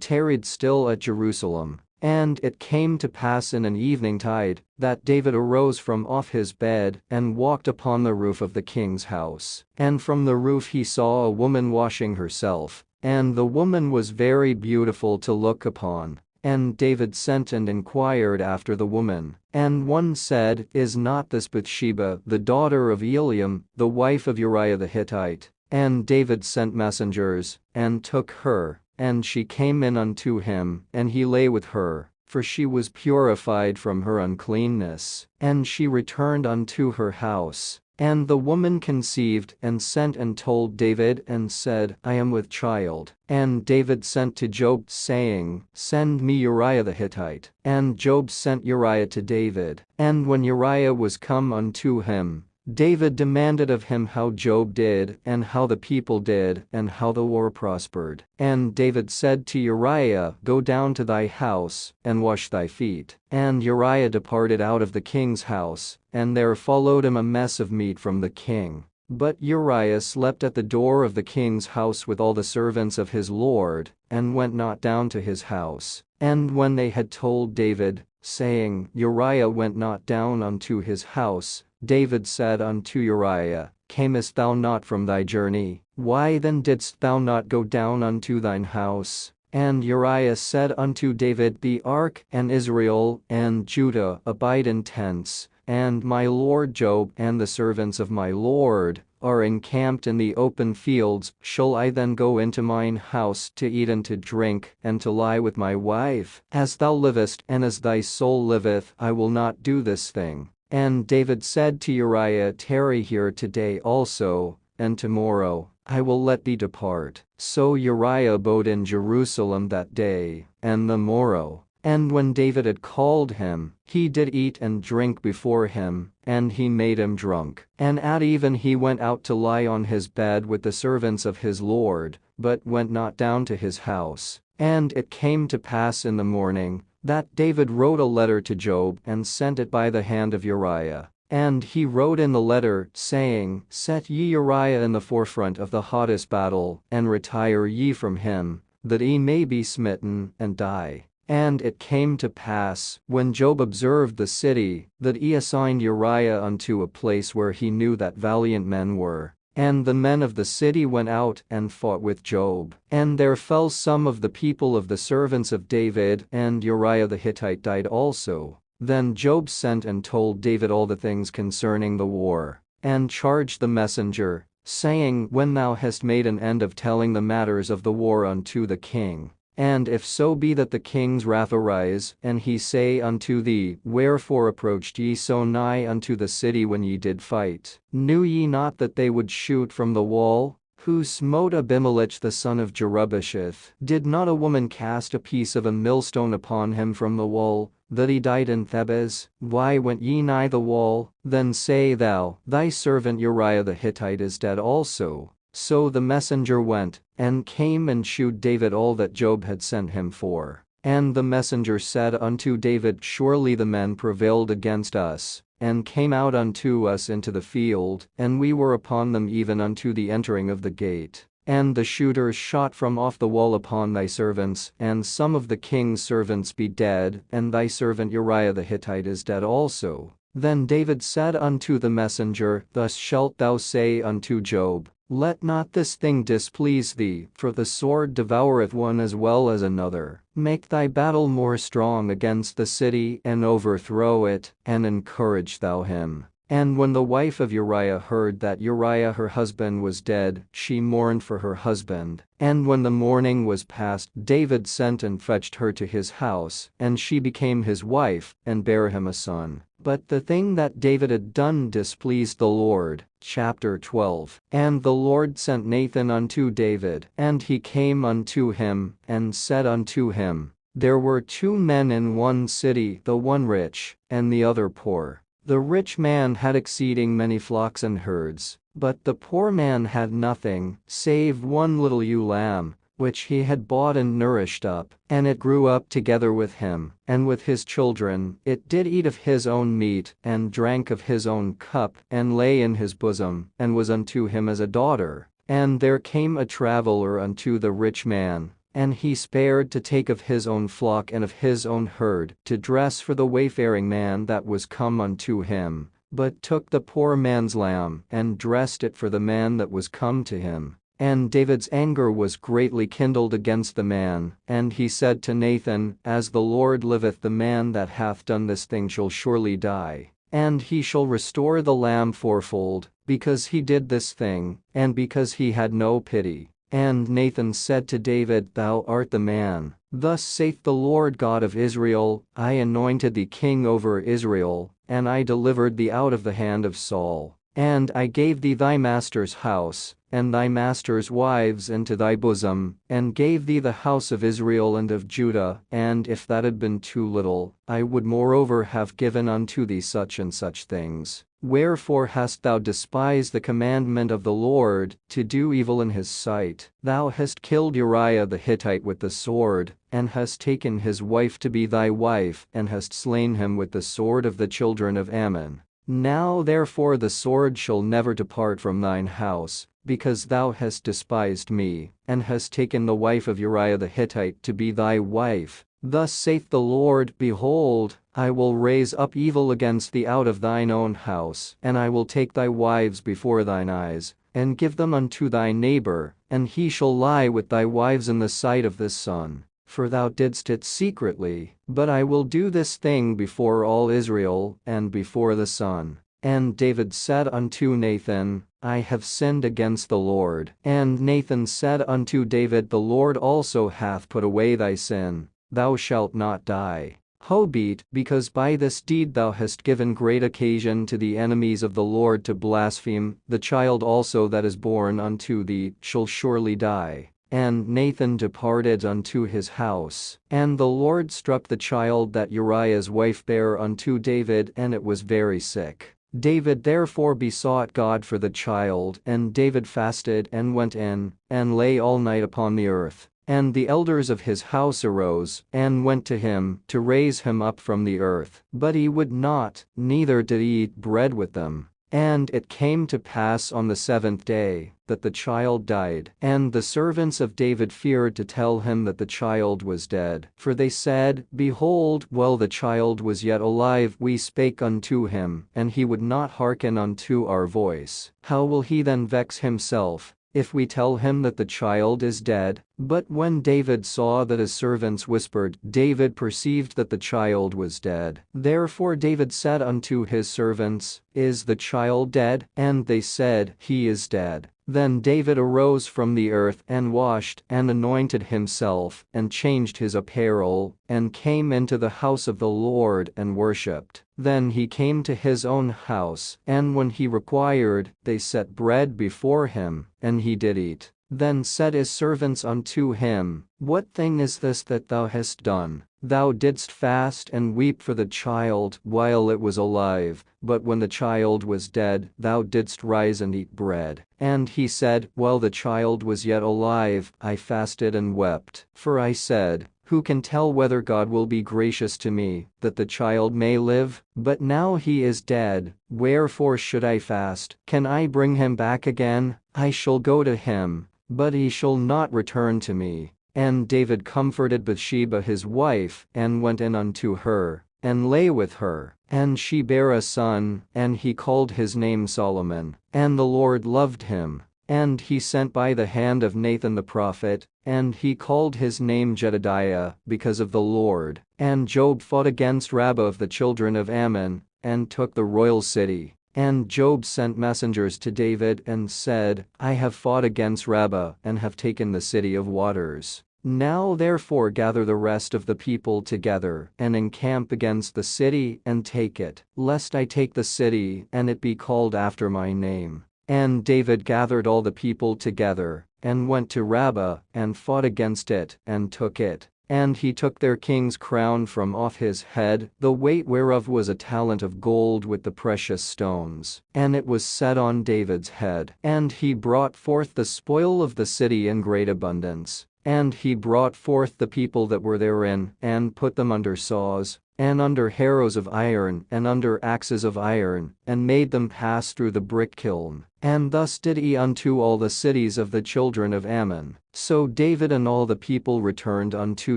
tarried still at Jerusalem. And it came to pass in an eventide, that David arose from off his bed, and walked upon the roof of the king's house. And from the roof he saw a woman washing herself, and the woman was very beautiful to look upon. And David sent and inquired after the woman. And one said, Is not this Bathsheba, the daughter of Eliam, the wife of Uriah the Hittite? And David sent messengers, and took her, and she came in unto him, and he lay with her, for she was purified from her uncleanness. And she returned unto her house. And the woman conceived, and sent and told David, and said, I am with child. And David sent to Joab, saying, Send me Uriah the Hittite. And Joab sent Uriah to David. And when Uriah was come unto him, David demanded of him how Joab did, and how the people did, and how the war prospered. And David said to Uriah, Go down to thy house, and wash thy feet. And Uriah departed out of the king's house, and there followed him a mess of meat from the king. But Uriah slept at the door of the king's house with all the servants of his lord, and went not down to his house. And when they had told David, saying, Uriah went not down unto his house, David said unto Uriah, Camest thou not from thy journey? Why then didst thou not go down unto thine house? And Uriah said unto David, The ark, and Israel, and Judah abide in tents, and my lord Joab and the servants of my lord are encamped in the open fields. Shall I then go into mine house to eat and to drink, and to lie with my wife? As thou livest, and as thy soul liveth, I will not do this thing. And David said to Uriah, Tarry here today also, and tomorrow I will let thee depart. So Uriah abode in Jerusalem that day, and the morrow. And when David had called him, he did eat and drink before him, and he made him drunk. And at even he went out to lie on his bed with the servants of his lord, but went not down to his house. And it came to pass in the morning, that David wrote a letter to Joab, and sent it by the hand of Uriah. And he wrote in the letter, saying, Set ye Uriah in the forefront of the hottest battle, and retire ye from him, that he may be smitten, and die. And it came to pass, when Joab observed the city, that he assigned Uriah unto a place where he knew that valiant men were. And the men of the city went out and fought with Joab. And there fell some of the people of the servants of David, and Uriah the Hittite died also. Then Joab sent and told David all the things concerning the war, and charged the messenger, saying, When thou hast made an end of telling the matters of the war unto the king, and if so be that the king's wrath arise, and he say unto thee, Wherefore approached ye so nigh unto the city when ye did fight? Knew ye not that they would shoot from the wall? Who smote Abimelech the son of Jerubbesheth? Did not a woman cast a piece of a millstone upon him from the wall, that he died in Thebez? Why went ye nigh the wall? Then say thou, Thy servant Uriah the Hittite is dead also. So the messenger went, and came and shewed David all that Joab had sent him for. And the messenger said unto David, Surely the men prevailed against us, and came out unto us into the field, and we were upon them even unto the entering of the gate. And the shooters shot from off the wall upon thy servants, and some of the king's servants be dead, and thy servant Uriah the Hittite is dead also. Then David said unto the messenger, Thus shalt thou say unto Joab, Let not this thing displease thee, for the sword devoureth one as well as another. Make thy battle more strong against the city, and overthrow it, and encourage thou him. And when the wife of Uriah heard that Uriah her husband was dead, she mourned for her husband. And when the mourning was past, David sent and fetched her to his house, and she became his wife, and bare him a son. But the thing that David had done displeased the Lord. Chapter 12. And the Lord sent Nathan unto David, and he came unto him, and said unto him, There were two men in one city, the one rich, and the other poor. The rich man had exceeding many flocks and herds, but the poor man had nothing, save one little ewe lamb, which he had bought and nourished up, and it grew up together with him, and with his children. It did eat of his own meat, and drank of his own cup, and lay in his bosom, and was unto him as a daughter. And there came a traveler unto the rich man, and he spared to take of his own flock and of his own herd, to dress for the wayfaring man that was come unto him, but took the poor man's lamb, and dressed it for the man that was come to him. And David's anger was greatly kindled against the man, and he said to Nathan, As the Lord liveth, the man that hath done this thing shall surely die. And he shall restore the lamb fourfold, because he did this thing, and because he had no pity. And Nathan said to David, Thou art the man. Thus saith the Lord God of Israel, I anointed thee king over Israel, and I delivered thee out of the hand of Saul. And I gave thee thy master's house, and thy master's wives into thy bosom, and gave thee the house of Israel and of Judah. And if that had been too little, I would moreover have given unto thee such and such things. Wherefore hast thou despised the commandment of the Lord, to do evil in his sight? Thou hast killed Uriah the Hittite with the sword, and hast taken his wife to be thy wife, and hast slain him with the sword of the children of Ammon. Now therefore the sword shall never depart from thine house, because thou hast despised me, and hast taken the wife of Uriah the Hittite to be thy wife. Thus saith the Lord, Behold, I will raise up evil against thee out of thine own house, and I will take thy wives before thine eyes, and give them unto thy neighbor, and he shall lie with thy wives in the sight of the sun. For thou didst it secretly, but I will do this thing before all Israel, and before the sun. And David said unto Nathan, I have sinned against the Lord. And Nathan said unto David, The Lord also hath put away thy sin. Thou shalt not die. Howbeit, because by this deed thou hast given great occasion to the enemies of the Lord to blaspheme, the child also that is born unto thee shall surely die. And Nathan departed unto his house. And the Lord struck the child that Uriah's wife bare unto David, and it was very sick. David therefore besought God for the child, and David fasted and went in, and lay all night upon the earth. And the elders of his house arose, and went to him, to raise him up from the earth. But he would not, neither did he eat bread with them. And it came to pass on the 7th day, that the child died. And the servants of David feared to tell him that the child was dead. For they said, Behold, while the child was yet alive we spake unto him, and he would not hearken unto our voice. How will he then vex himself, if we tell him that the child is dead? But when David saw that his servants whispered, David perceived that the child was dead. Therefore David said unto his servants, Is the child dead? And they said, He is dead. Then David arose from the earth, and washed, and anointed himself, and changed his apparel, and came into the house of the Lord, and worshipped. Then he came to his own house, and when he required, they set bread before him, and he did eat. Then said his servants unto him, What thing is this that thou hast done? Thou didst fast and weep for the child while it was alive, but when the child was dead, thou didst rise and eat bread. And he said, While the child was yet alive, I fasted and wept. For I said, Who can tell whether God will be gracious to me, that the child may live? But now he is dead, wherefore should I fast? Can I bring him back again? I shall go to him, but he shall not return to me. And David comforted Bathsheba his wife, and went in unto her, and lay with her. And she bare a son, and he called his name Solomon. And the Lord loved him. And he sent by the hand of Nathan the prophet, and he called his name Jedediah, because of the Lord. And Job fought against Rabbah of the children of Ammon, and took the royal city. And Joab sent messengers to David and said, I have fought against Rabbah and have taken the city of waters. Now therefore gather the rest of the people together and encamp against the city and take it, lest I take the city and it be called after my name. And David gathered all the people together and went to Rabbah and fought against it and took it. And he took their king's crown from off his head, the weight whereof was a talent of gold with the precious stones, and it was set on David's head. And he brought forth the spoil of the city in great abundance. And he brought forth the people that were therein, and put them under saws, and under harrows of iron, and under axes of iron, and made them pass through the brick kiln. And thus did he unto all the cities of the children of Ammon. So David and all the people returned unto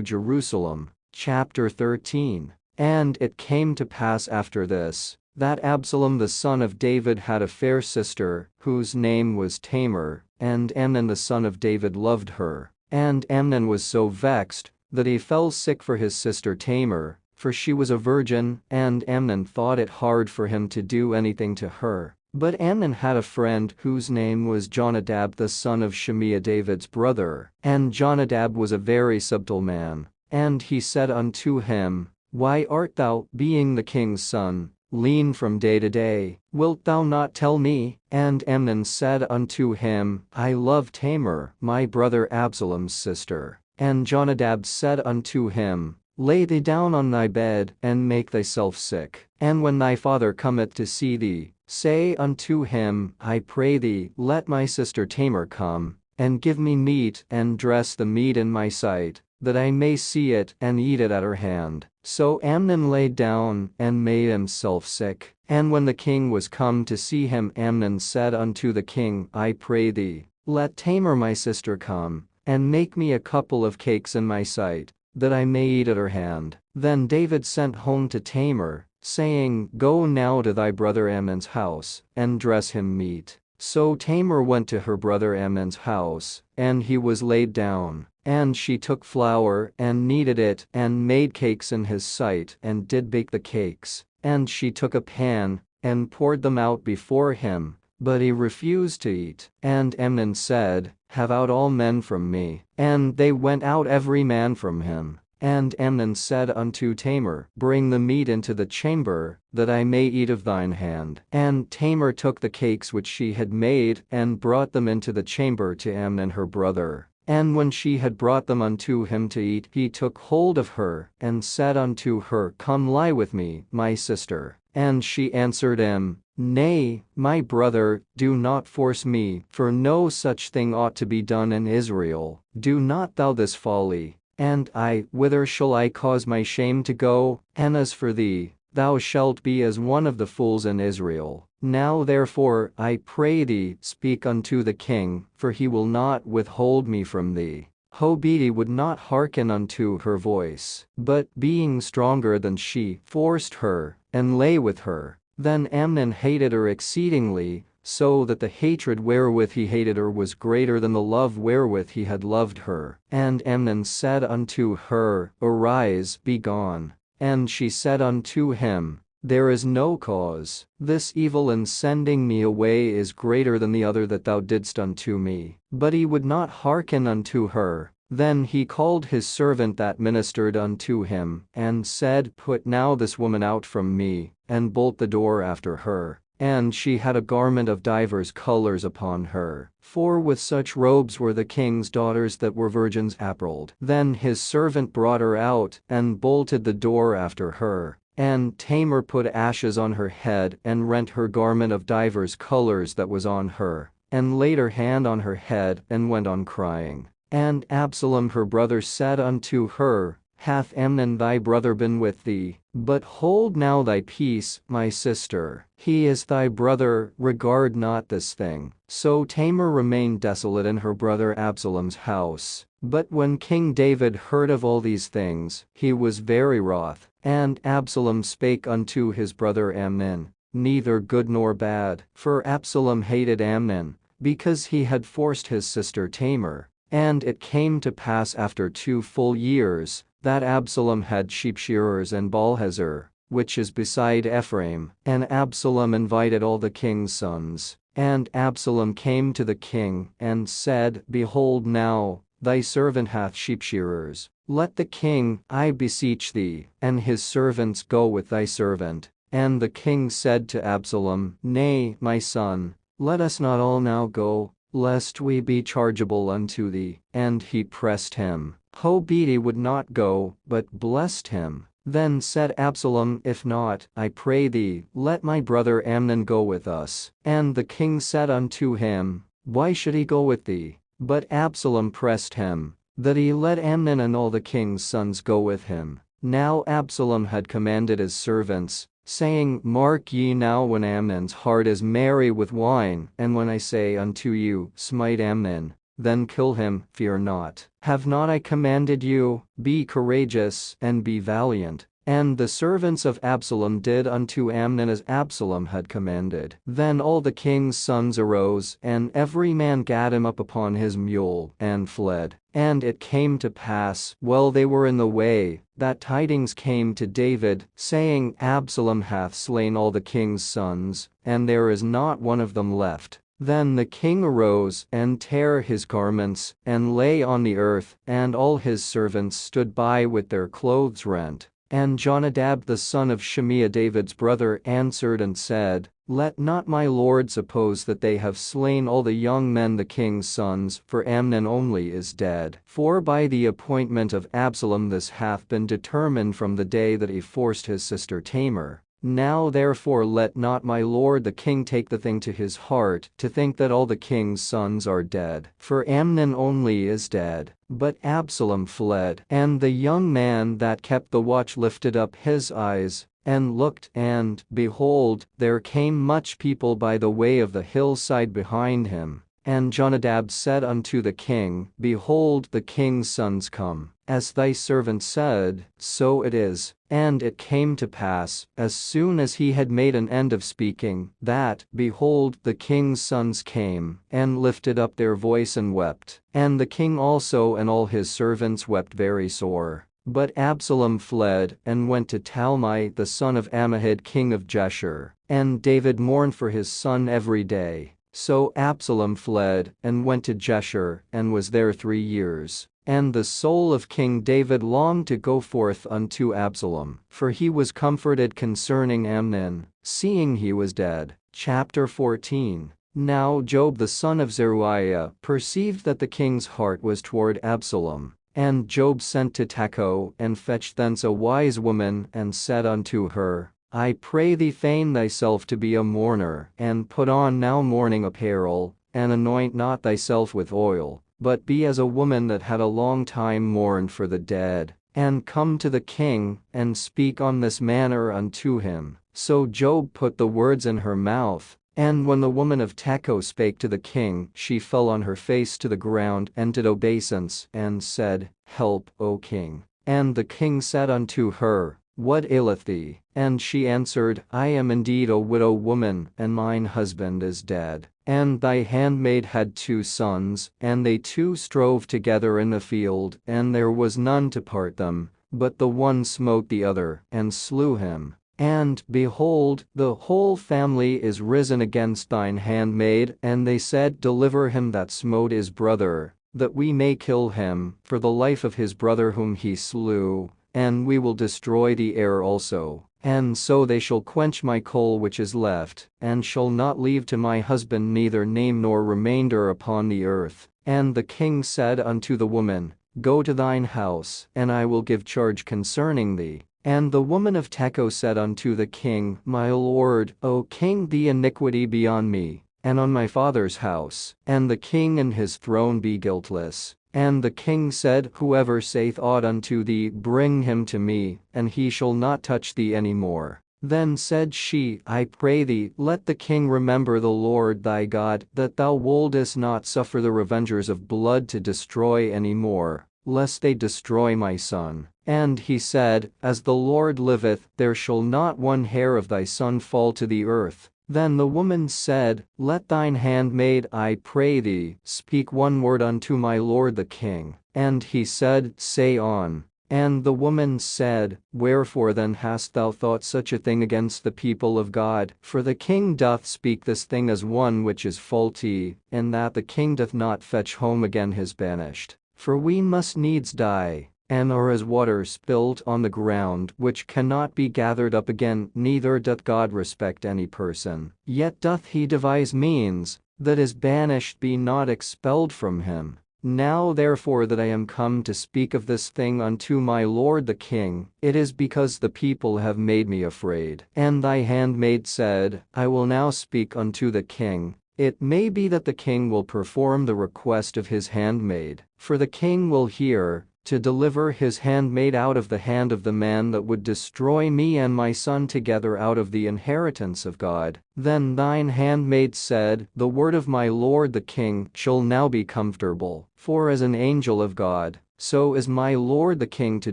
Jerusalem. Chapter 13. And it came to pass after this, that Absalom the son of David had a fair sister, whose name was Tamar, and Amnon the son of David loved her. And Amnon was so vexed, that he fell sick for his sister Tamar, for she was a virgin, and Amnon thought it hard for him to do anything to her. But Amnon had a friend whose name was Jonadab the son of Shimea David's brother, and Jonadab was a very subtle man. And he said unto him, Why art thou, being the king's son, lean from day to day? Wilt thou not tell me? And Amnon said unto him, I love Tamar, my brother Absalom's sister. And Jonadab said unto him, Lay thee down on thy bed, and make thyself sick. And when thy father cometh to see thee, say unto him, I pray thee, let my sister Tamar come, and give me meat, and dress the meat in my sight, that I may see it and eat it at her hand. So Amnon lay down and made himself sick. And when the king was come to see him, Amnon said unto the king, I pray thee, let Tamar my sister come, and make me a couple of cakes in my sight, that I may eat at her hand. Then David sent home to Tamar, saying, Go now to thy brother Amnon's house, and dress him meat. So Tamar went to her brother Amnon's house, and he was laid down. And she took flour, and kneaded it, and made cakes in his sight, and did bake the cakes. And she took a pan, and poured them out before him, but he refused to eat. And Amnon said, Have out all men from me. And they went out every man from him. And Amnon said unto Tamar, Bring the meat into the chamber, that I may eat of thine hand. And Tamar took the cakes which she had made, and brought them into the chamber to Amnon her brother. And when she had brought them unto him to eat, he took hold of her, and said unto her, Come lie with me, my sister. And she answered him, Nay, my brother, do not force me, for no such thing ought to be done in Israel. Do not thou this folly. And I, whither shall I cause my shame to go? And as for thee, thou shalt be as one of the fools in Israel. Now therefore, I pray thee, speak unto the king, for he will not withhold me from thee. Howbeit would not hearken unto her voice, but, being stronger than she, forced her, and lay with her. Then Amnon hated her exceedingly, so that the hatred wherewith he hated her was greater than the love wherewith he had loved her. And Amnon said unto her, Arise, be gone. And she said unto him, There is no cause. This evil in sending me away is greater than the other that thou didst unto me. But he would not hearken unto her. Then he called his servant that ministered unto him, and said, Put now this woman out from me, and bolt the door after her. And she had a garment of divers colors upon her, for with such robes were the king's daughters that were virgins apparelled. Then his servant brought her out, and bolted the door after her. And Tamar put ashes on her head, and rent her garment of divers colors that was on her, and laid her hand on her head, and went on crying. And Absalom her brother said unto her, Hath Amnon thy brother been with thee? But hold now thy peace, my sister. He is thy brother, regard not this thing. So Tamar remained desolate in her brother Absalom's house. But when King David heard of all these things, he was very wroth. And Absalom spake unto his brother Amnon, neither good nor bad, for Absalom hated Amnon, because he had forced his sister Tamar. And it came to pass after 2 full years, that Absalom had sheep shearers in Baalhazor, which is beside Ephraim. And Absalom invited all the king's sons. And Absalom came to the king and said, Behold now, thy servant hath sheep-shearers. Let the king, I beseech thee, and his servants go with thy servant. And the king said to Absalom, Nay, my son, let us not all now go, lest we be chargeable unto thee. And he pressed him. Howbeit he would not go, but blessed him. Then said Absalom, If not, I pray thee, let my brother Amnon go with us. And the king said unto him, Why should he go with thee? But Absalom pressed him, that he let Amnon and all the king's sons go with him. Now Absalom had commanded his servants, saying, Mark ye now, when Amnon's heart is merry with wine, and when I say unto you, Smite Amnon, then kill him, fear not. Have not I commanded you, Be courageous, and be valiant? And the servants of Absalom did unto Amnon as Absalom had commanded. Then all the king's sons arose, and every man gat him up upon his mule, and fled. And it came to pass, while they were in the way, that tidings came to David, saying, Absalom hath slain all the king's sons, and there is not one of them left. Then the king arose, and tare his garments, and lay on the earth, and all his servants stood by with their clothes rent. And Jonadab the son of Shimea David's brother answered and said, Let not my lord suppose that they have slain all the young men the king's sons, for Amnon only is dead. For by the appointment of Absalom this hath been determined from the day that he forced his sister Tamar. Now therefore let not my lord the king take the thing to his heart, to think that all the king's sons are dead. For Amnon only is dead. But Absalom fled. And the young man that kept the watch lifted up his eyes, and looked, and, behold, there came much people by the way of the hillside behind him. And Jonadab said unto the king, Behold, the king's sons come. As thy servant said, so it is. And it came to pass, as soon as he had made an end of speaking, that, behold, the king's sons came, and lifted up their voice and wept. And the king also and all his servants wept very sore. But Absalom fled, and went to Talmai the son of Ammihud king of Geshur. And David mourned for his son every day. So Absalom fled, and went to Geshur, and was there 3 years. And the soul of King David longed to go forth unto Absalom, for he was comforted concerning Amnon, seeing he was dead. Chapter 14. Now Job the son of Zeruiah perceived that the king's heart was toward Absalom. And Job sent to Tekoa, and fetched thence a wise woman, and said unto her, I pray thee feign thyself to be a mourner, and put on now mourning apparel, and anoint not thyself with oil, but be as a woman that had a long time mourned for the dead, and come to the king, and speak on this manner unto him. So Job put the words in her mouth. And when the woman of Tekoa spake to the king, she fell on her face to the ground, and did obeisance, and said, Help, O king. And the king said unto her, What aileth thee? And she answered, I am indeed a widow woman, and mine husband is dead. And thy handmaid had 2 sons, and they 2 strove together in the field, and there was none to part them, but the one smote the other, and slew him. And, behold, the whole family is risen against thine handmaid, and they said, Deliver him that smote his brother, that we may kill him, for the life of his brother whom he slew, and we will destroy the heir also. And so they shall quench my coal which is left, and shall not leave to my husband neither name nor remainder upon the earth. And the king said unto the woman, Go to thine house, and I will give charge concerning thee. And the woman of Tekoa said unto the king, My lord, O king, the iniquity be on me, and on my father's house, and the king and his throne be guiltless. And the king said, Whoever saith aught unto thee, bring him to me, and he shall not touch thee any more. Then said she, I pray thee, let the king remember the Lord thy God, that thou wouldest not suffer the revengers of blood to destroy any more, lest they destroy my son. And he said, As the Lord liveth, there shall not one hair of thy son fall to the earth. Then the woman said, Let thine handmaid, I pray thee, speak one word unto my lord the king. And he said, Say on. And the woman said, Wherefore then hast thou thought such a thing against the people of God? For the king doth speak this thing as one which is faulty, in that the king doth not fetch home again his banished. For we must needs die, and are as water spilt on the ground, which cannot be gathered up again. Neither doth God respect any person, yet doth he devise means, that his banished be not expelled from him. Now therefore that I am come to speak of this thing unto my lord the king, it is because the people have made me afraid. And thy handmaid said, I will now speak unto the king. It may be that the king will perform the request of his handmaid, for the king will hear, to deliver his handmaid out of the hand of the man that would destroy me and my son together out of the inheritance of God. Then thine handmaid said, The word of my lord the king shall now be comfortable, for as an angel of God, so is my lord the king to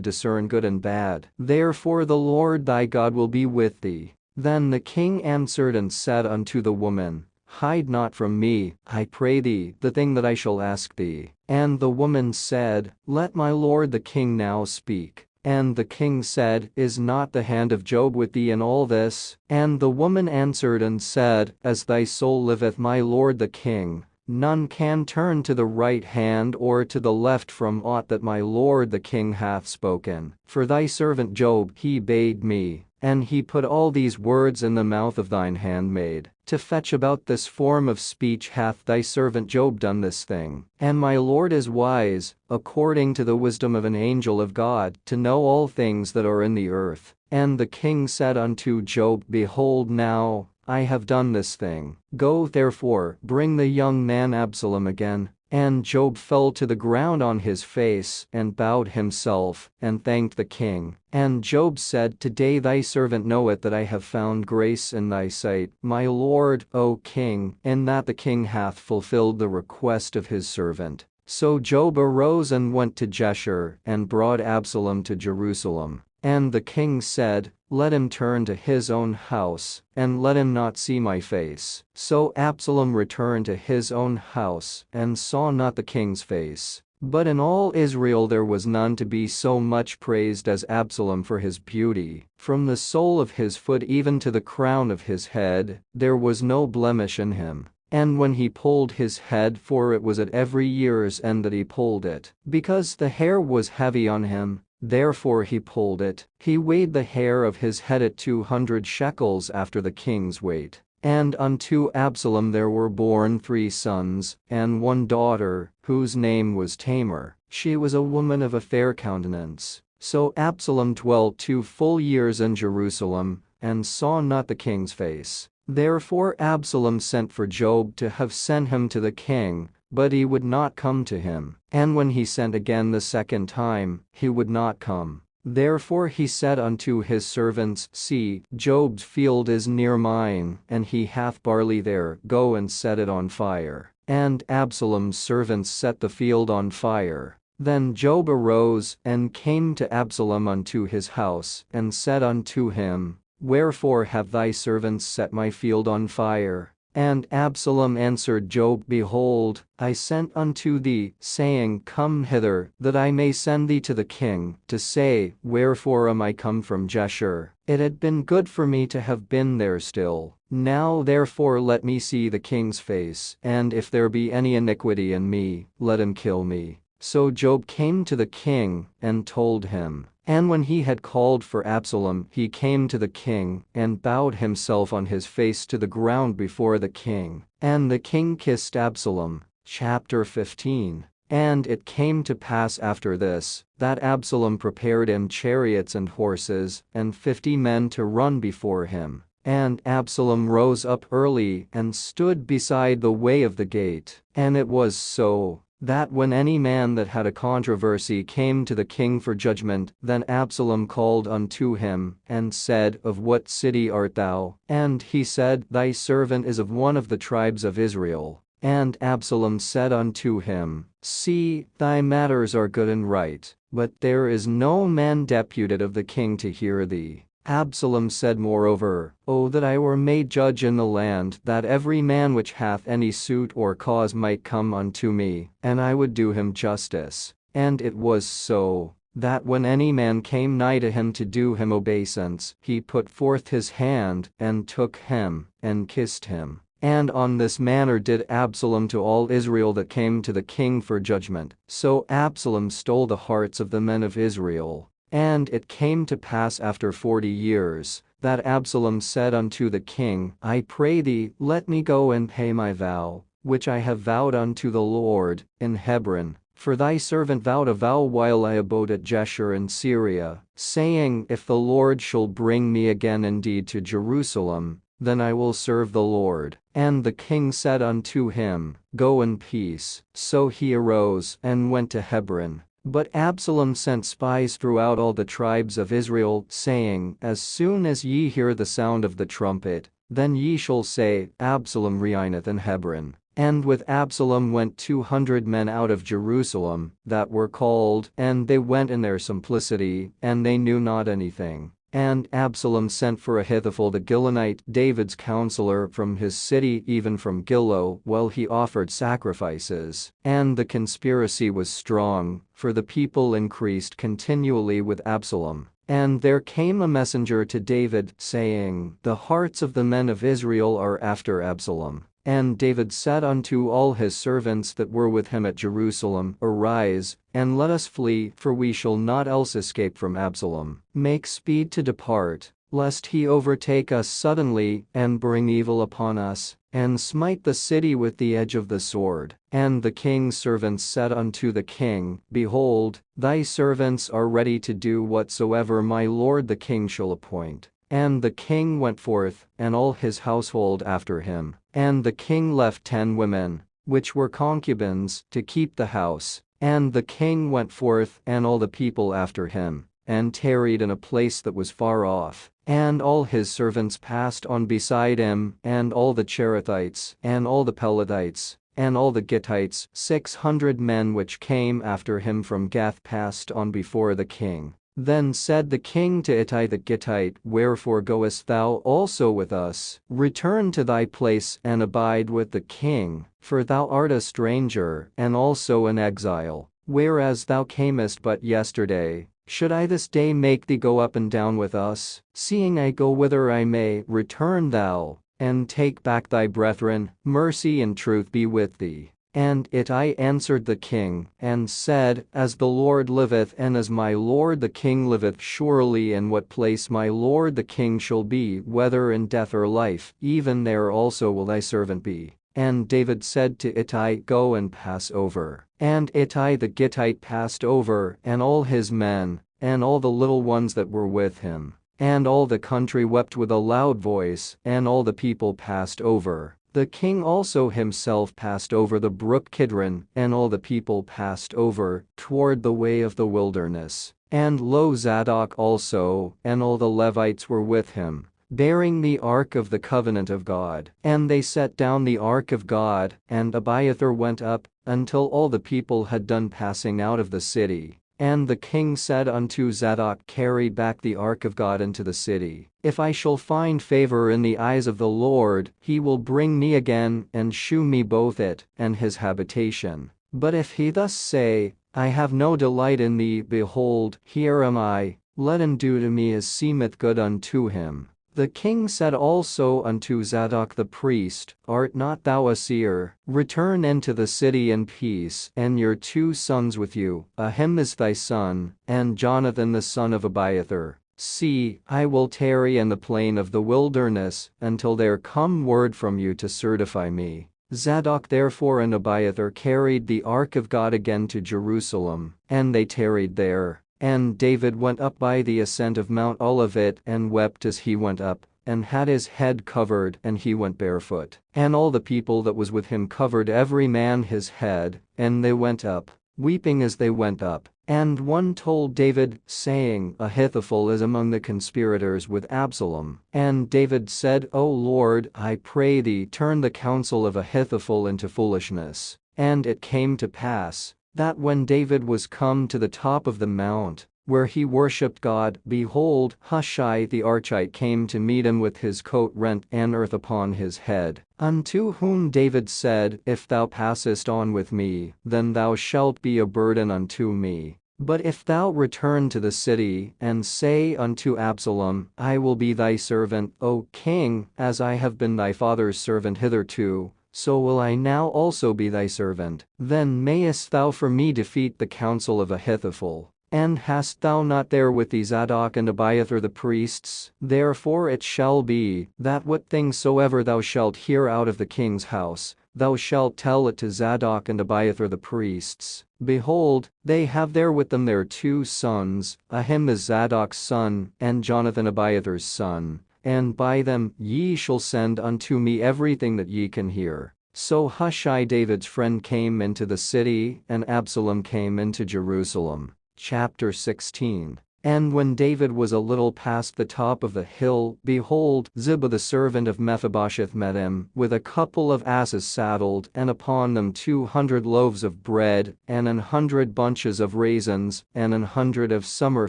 discern good and bad. Therefore the Lord thy God will be with thee. Then the king answered and said unto the woman, Hide not from me, I pray thee, the thing that I shall ask thee. And the woman said, Let my lord the king now speak. And the king said, Is not the hand of Job with thee in all this? And the woman answered and said, As thy soul liveth, my lord the king, none can turn to the right hand or to the left from aught that my lord the king hath spoken. For thy servant Job he bade me, and he put all these words in the mouth of thine handmaid. To fetch about this form of speech hath thy servant Job done this thing. And my lord is wise, according to the wisdom of an angel of God, to know all things that are in the earth. And the king said unto Job, Behold now, I have done this thing. Go therefore, bring the young man Absalom again. And Job fell to the ground on his face, and bowed himself, and thanked the king. And Job said, Today thy servant knoweth that I have found grace in thy sight, my lord, O king, in that the king hath fulfilled the request of his servant. So Job arose and went to Jeshurun, and brought Absalom to Jerusalem. And the king said, Let him turn to his own house, and let him not see my face. So Absalom returned to his own house, and saw not the king's face. But in all Israel there was none to be so much praised as Absalom for his beauty. From the sole of his foot even to the crown of his head, there was no blemish in him. And when he pulled his head, for it was at every year's end that he pulled it, because the hair was heavy on him, therefore he pulled it, he weighed the hair of his head at 200 shekels after the king's weight. And unto Absalom there were born 3 sons, and 1 daughter, whose name was Tamar. She was a woman of a fair countenance. So Absalom dwelt 2 full years in Jerusalem, and saw not the king's face. Therefore Absalom sent for Job to have sent him to the king, but he would not come to him. And when he sent again the second time, he would not come. Therefore he said unto his servants, See, Job's field is near mine, and he hath barley there, go and set it on fire. And Absalom's servants set the field on fire. Then Job arose, and came to Absalom unto his house, and said unto him, Wherefore have thy servants set my field on fire? And Absalom answered Job, Behold, I sent unto thee, saying, Come hither, that I may send thee to the king, to say, Wherefore am I come from Jeshurun? It had been good for me to have been there still. Now therefore let me see the king's face, and if there be any iniquity in me, let him kill me. So Job came to the king, and told him. And when he had called for Absalom, he came to the king, and bowed himself on his face to the ground before the king. And the king kissed Absalom. Chapter 15. And it came to pass after this, that Absalom prepared him chariots and horses, and 50 men to run before him. And Absalom rose up early, and stood beside the way of the gate. And it was so, that when any man that had a controversy came to the king for judgment, then Absalom called unto him, and said, Of what city art thou? And he said, Thy servant is of one of the tribes of Israel. And Absalom said unto him, See, thy matters are good and right, but there is no man deputed of the king to hear thee. Absalom said moreover, O that I were made judge in the land, that every man which hath any suit or cause might come unto me, and I would do him justice. And it was so. that when any man came nigh to him to do him obeisance, he put forth his hand, and took him, and kissed him. And on this manner did Absalom to all Israel that came to the king for judgment. So Absalom stole the hearts of the men of Israel. And it came to pass after 40 years, that Absalom said unto the king, I pray thee, let me go and pay my vow, which I have vowed unto the Lord, in Hebron. For thy servant vowed a vow while I abode at Geshur in Syria, saying, If the Lord shall bring me again indeed to Jerusalem, then I will serve the Lord. And the king said unto him, Go in peace. So he arose and went to Hebron. But Absalom sent spies throughout all the tribes of Israel, saying, As soon as ye hear the sound of the trumpet, then ye shall say, Absalom reigneth in Hebron. And with Absalom went 200 men out of Jerusalem, that were called, and they went in their simplicity, and they knew not anything. And Absalom sent for Ahithophel the Gilonite, David's counselor, from his city, even from Gilo, while he offered sacrifices. And the conspiracy was strong, for the people increased continually with Absalom. And there came a messenger to David, saying, The hearts of the men of Israel are after Absalom. And David said unto all his servants that were with him at Jerusalem, Arise, and let us flee, for we shall not else escape from Absalom. Make speed to depart, lest he overtake us suddenly, and bring evil upon us, and smite the city with the edge of the sword. And the king's servants said unto the king, Behold, thy servants are ready to do whatsoever my lord the king shall appoint. And the king went forth, and all his household after him. And the king left 10 women, which were concubines, to keep the house. And the king went forth, and all the people after him, and tarried in a place that was far off. And all his servants passed on beside him, and all the Cherethites, and all the Pelethites, and all the Gittites, 600 men which came after him from Gath passed on before the king. Then said the king to Ittai the Gittite, Wherefore goest thou also with us? Return to thy place and abide with the king, for thou art a stranger, and also an exile. Whereas thou camest but yesterday, should I this day make thee go up and down with us? Seeing I go whither I may, return thou, and take back thy brethren, mercy and truth be with thee. And Ittai answered the king, and said, As the Lord liveth and as my lord the king liveth, surely in what place my lord the king shall be, whether in death or life, even there also will thy servant be. And David said to Ittai, Go and pass over. And Ittai the Gittite passed over, and all his men, and all the little ones that were with him. And all the country wept with a loud voice, and all the people passed over. The king also himself passed over the brook Kidron, and all the people passed over, toward the way of the wilderness. And lo, Zadok also, and all the Levites were with him, bearing the ark of the covenant of God. And they set down the ark of God, and Abiathar went up, until all the people had done passing out of the city. And the king said unto Zadok, Carry back the ark of God into the city. If I shall find favor in the eyes of the Lord, he will bring me again, and shew me both it, and his habitation. But if he thus say, I have no delight in thee, behold, here am I, let him do to me as seemeth good unto him. The king said also unto Zadok the priest, Art not thou a seer? Return into the city in peace, and your 2 sons with you, Ahimaaz thy son, and Jonathan the son of Abiathar. See, I will tarry in the plain of the wilderness, until there come word from you to certify me. Zadok therefore and Abiathar carried the ark of God again to Jerusalem, and they tarried there. And David went up by the ascent of Mount Olivet, and wept as he went up, and had his head covered, and he went barefoot. And all the people that was with him covered every man his head, and they went up, weeping as they went up. And one told David, saying, Ahithophel is among the conspirators with Absalom. And David said, O Lord, I pray thee, turn the counsel of Ahithophel into foolishness. And it came to pass, that when David was come to the top of the mount, where he worshipped God, behold, Hushai the Archite came to meet him with his coat rent and earth upon his head. Unto whom David said, If thou passest on with me, then thou shalt be a burden unto me. But if thou return to the city, and say unto Absalom, I will be thy servant, O king, as I have been thy father's servant hitherto, so will I now also be thy servant, then mayest thou for me defeat the counsel of Ahithophel. And hast thou not there with thee Zadok and Abiathar the priests? Therefore it shall be, that what things soever thou shalt hear out of the king's house, thou shalt tell it to Zadok and Abiathar the priests. Behold, they have there with them their 2 sons, Ahimaaz Zadok's son, and Jonathan Abiathar's son, and by them ye shall send unto me everything that ye can hear. So Hushai David's friend came into the city, and Absalom came into Jerusalem. Chapter 16. And when David was a little past the top of the hill, behold, Ziba the servant of Mephibosheth met him, with a couple of asses saddled, and upon them 200 loaves of bread, and 100 bunches of raisins, and 100 of summer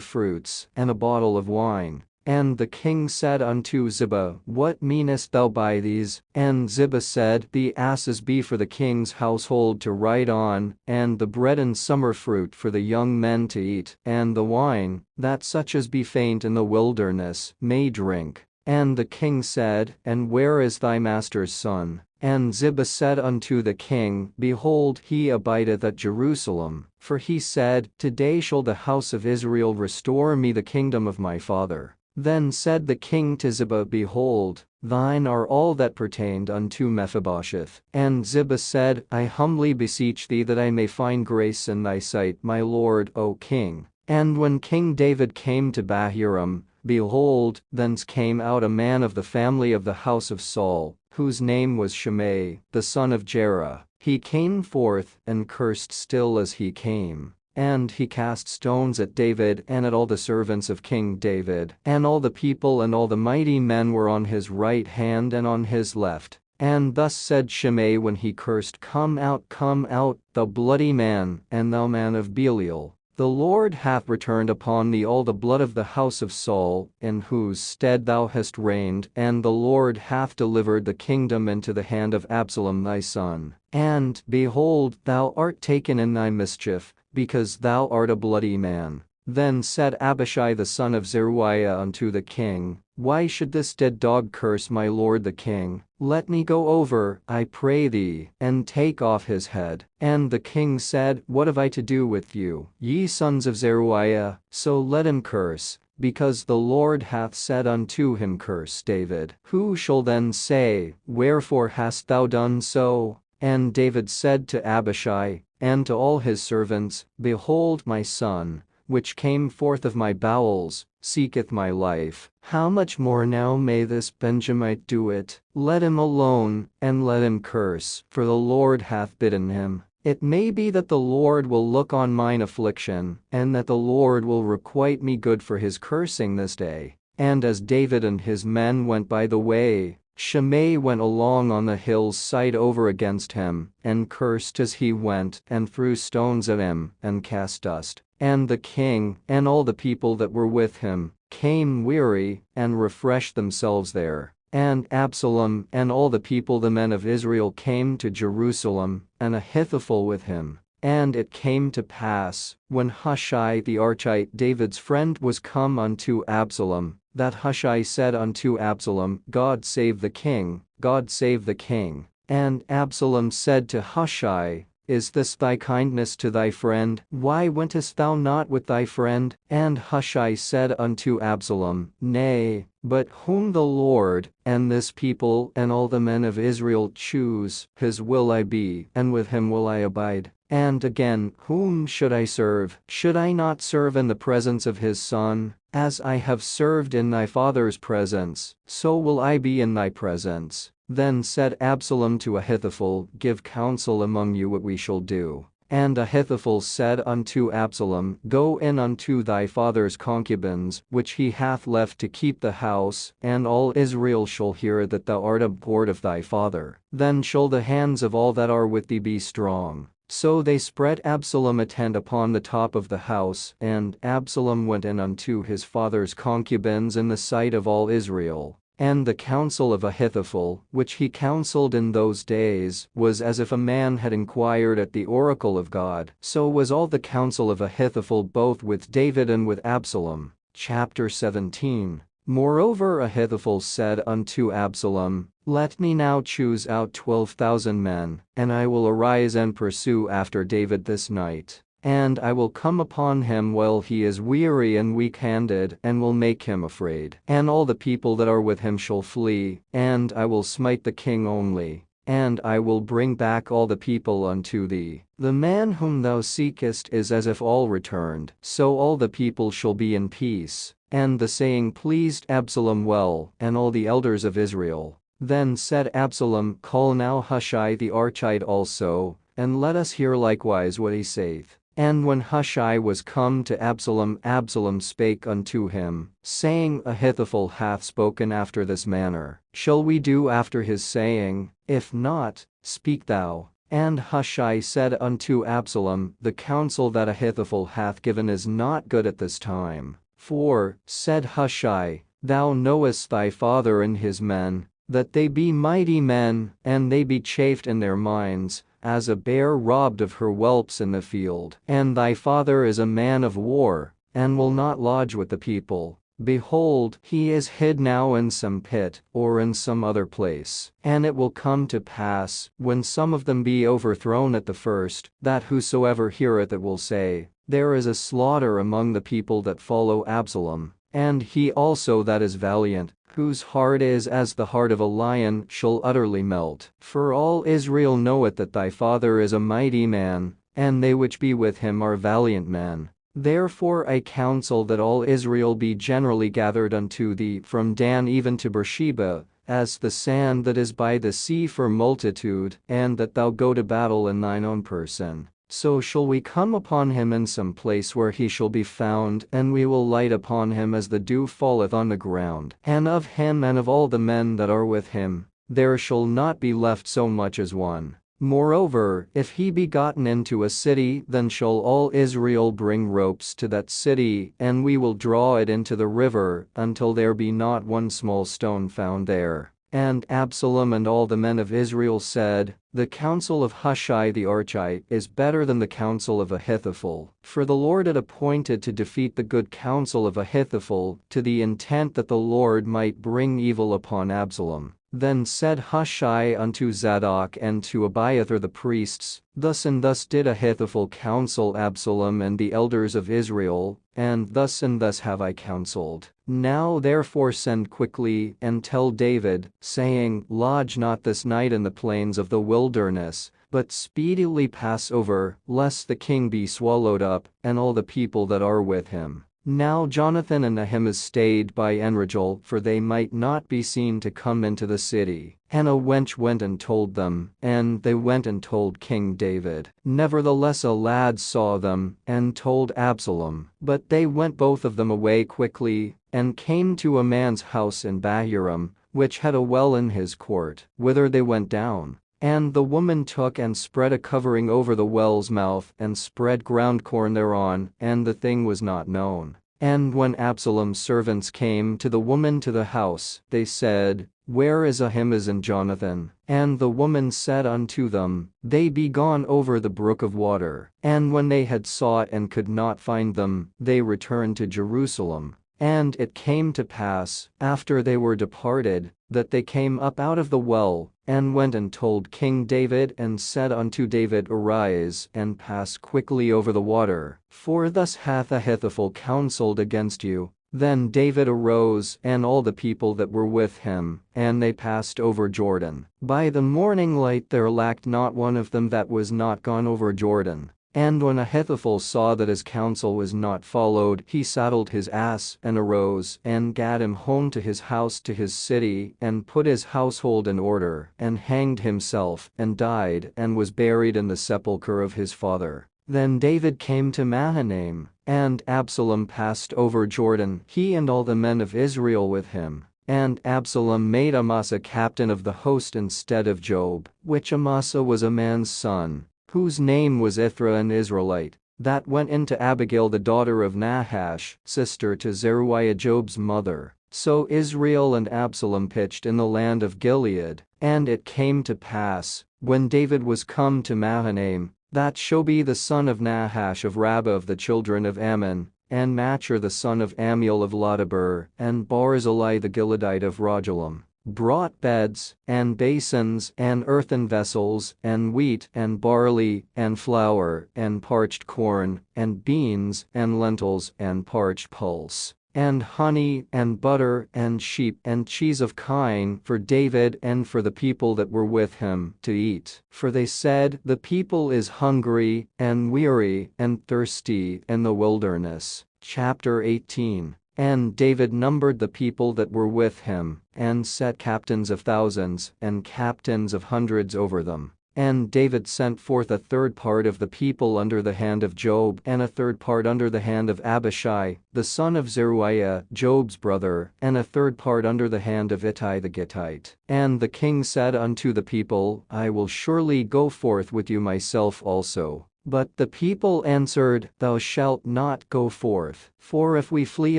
fruits, and a bottle of wine. And the king said unto Ziba, What meanest thou by these? And Ziba said, The asses be for the king's household to ride on, and the bread and summer fruit for the young men to eat, and the wine, that such as be faint in the wilderness may drink. And the king said, And where is thy master's son? And Ziba said unto the king, Behold, he abideth at Jerusalem. For he said, Today shall the house of Israel restore me the kingdom of my father. Then said the king to Ziba, Behold, thine are all that pertained unto Mephibosheth. And Ziba said, I humbly beseech thee that I may find grace in thy sight, my lord, O king. And when King David came to Bahurim, behold, thence came out a man of the family of the house of Saul, whose name was Shimei, the son of Jerah. He came forth, and cursed still as he came. And he cast stones at David and at all the servants of King David, and all the people and all the mighty men were on his right hand and on his left. And thus said Shimei when he cursed, Come out, thou bloody man, and thou man of Belial. The Lord hath returned upon thee all the blood of the house of Saul, in whose stead thou hast reigned, and the Lord hath delivered the kingdom into the hand of Absalom thy son. And, behold, thou art taken in thy mischief, because thou art a bloody man. Then said Abishai the son of Zeruiah unto the king, Why should this dead dog curse my lord the king? Let me go over, I pray thee, and take off his head. And the king said, What have I to do with you, ye sons of Zeruiah? So let him curse, because the Lord hath said unto him, Curse David. Who shall then say, Wherefore hast thou done so? And David said to Abishai, and to all his servants, Behold my son, which came forth of my bowels, seeketh my life. How much more now may this Benjamite do it? Let him alone, and let him curse, for the Lord hath bidden him. It may be that the Lord will look on mine affliction, and that the Lord will requite me good for his cursing this day. And as David and his men went by the way, Shimei went along on the hill's side over against him, and cursed as he went, and threw stones at him, and cast dust. And the king, and all the people that were with him, came weary, and refreshed themselves there. And Absalom and all the people the men of Israel came to Jerusalem, and Ahithophel with him. And it came to pass, when Hushai the Archite David's friend was come unto Absalom, that Hushai said unto Absalom, God save the king, God save the king. And Absalom said to Hushai, Is this thy kindness to thy friend? Why wentest thou not with thy friend? And Hushai said unto Absalom, Nay, but whom the Lord, and this people, and all the men of Israel choose, his will I be, and with him will I abide. And again, whom should I serve? Should I not serve in the presence of his son? As I have served in thy father's presence, so will I be in thy presence. Then said Absalom to Ahithophel, Give counsel among you what we shall do. And Ahithophel said unto Absalom, Go in unto thy father's concubines, which he hath left to keep the house, and all Israel shall hear that thou art abhorred of thy father. Then shall the hands of all that are with thee be strong. So they spread Absalom a tent upon the top of the house, and Absalom went in unto his father's concubines in the sight of all Israel. And the counsel of Ahithophel, which he counseled in those days, was as if a man had inquired at the oracle of God. So was all the counsel of Ahithophel both with David and with Absalom. Chapter 17. Moreover Ahithophel said unto Absalom, Let me now choose out 12,000 men, and I will arise and pursue after David this night. And I will come upon him while he is weary and weak-handed, and will make him afraid. And all the people that are with him shall flee, and I will smite the king only. And I will bring back all the people unto thee. The man whom thou seekest is as if all returned, so all the people shall be in peace. And the saying pleased Absalom well, and all the elders of Israel. Then said Absalom, Call now Hushai the Archite also, and let us hear likewise what he saith. And when Hushai was come to Absalom, Absalom spake unto him, saying, Ahithophel hath spoken after this manner. Shall we do after his saying? If not, speak thou. And Hushai said unto Absalom, The counsel that Ahithophel hath given is not good at this time. For, said Hushai, thou knowest thy father and his men, that they be mighty men, and they be chafed in their minds, as a bear robbed of her whelps in the field. And thy father is a man of war, and will not lodge with the people. Behold, he is hid now in some pit, or in some other place. And it will come to pass, when some of them be overthrown at the first, that whosoever heareth it will say, There is a slaughter among the people that follow Absalom. And he also that is valiant, whose heart is as the heart of a lion, shall utterly melt. For all Israel knoweth that thy father is a mighty man, and they which be with him are valiant men. Therefore I counsel that all Israel be generally gathered unto thee from Dan even to Beersheba, as the sand that is by the sea for multitude, and that thou go to battle in thine own person. So shall we come upon him in some place where he shall be found, and we will light upon him as the dew falleth on the ground. And of him and of all the men that are with him, there shall not be left so much as one. Moreover, if he be gotten into a city, then shall all Israel bring ropes to that city, and we will draw it into the river, until there be not one small stone found there. And Absalom and all the men of Israel said, The counsel of Hushai the Archite is better than the counsel of Ahithophel. For the Lord had appointed to defeat the good counsel of Ahithophel, to the intent that the Lord might bring evil upon Absalom. Then said Hushai unto Zadok and to Abiathar the priests, Thus and thus did Ahithophel counsel Absalom and the elders of Israel, and thus have I counseled. Now therefore send quickly, and tell David, saying, Lodge not this night in the plains of the wilderness, but speedily pass over, lest the king be swallowed up, and all the people that are with him. Now Jonathan and Ahimaaz stayed by Enrogel, for they might not be seen to come into the city. And a wench went and told them, and they went and told King David. Nevertheless a lad saw them, and told Absalom. But they went both of them away quickly, and came to a man's house in Bahurim, which had a well in his court, whither they went down. And the woman took and spread a covering over the well's mouth, and spread ground corn thereon, and the thing was not known. And when Absalom's servants came to the woman to the house, they said, Where is Ahimaaz and Jonathan? And the woman said unto them, They be gone over the brook of water. And when they had sought and could not find them, they returned to Jerusalem. And it came to pass, after they were departed, that they came up out of the well, and went and told King David, and said unto David, Arise, and pass quickly over the water, for thus hath Ahithophel counselled against you. Then David arose, and all the people that were with him, and they passed over Jordan. By the morning light there lacked not one of them that was not gone over Jordan. And when Ahithophel saw that his counsel was not followed, he saddled his ass, and arose, and gat him home to his house to his city, and put his household in order, and hanged himself, and died, and was buried in the sepulchre of his father. Then David came to Mahanaim, and Absalom passed over Jordan, he and all the men of Israel with him. And Absalom made Amasa captain of the host instead of Joab, which Amasa was a man's son, whose name was Ithra, an Israelite, that went into Abigail the daughter of Nahash, sister to Zeruiah Joab's mother. So Israel and Absalom pitched in the land of Gilead, and it came to pass, when David was come to Mahanaim, that Shobi the son of Nahash of Rabbah of the children of Ammon, and Machir the son of Ammiel of Lodebar, and Barzillai the Gileadite of Rogelim, brought beds, and basins, and earthen vessels, and wheat, and barley, and flour, and parched corn, and beans, and lentils, and parched pulse, and honey, and butter, and sheep, and cheese of kine for David and for the people that were with him to eat. For they said, the people is hungry, and weary, and thirsty in the wilderness. Chapter 18. And David numbered the people that were with him, and set captains of thousands, and captains of hundreds over them. And David sent forth a third part of the people under the hand of Job, and a third part under the hand of Abishai, the son of Zeruiah, Job's brother, and a third part under the hand of Ittai the Gittite. And the king said unto the people, I will surely go forth with you myself also. But the people answered, Thou shalt not go forth, for if we flee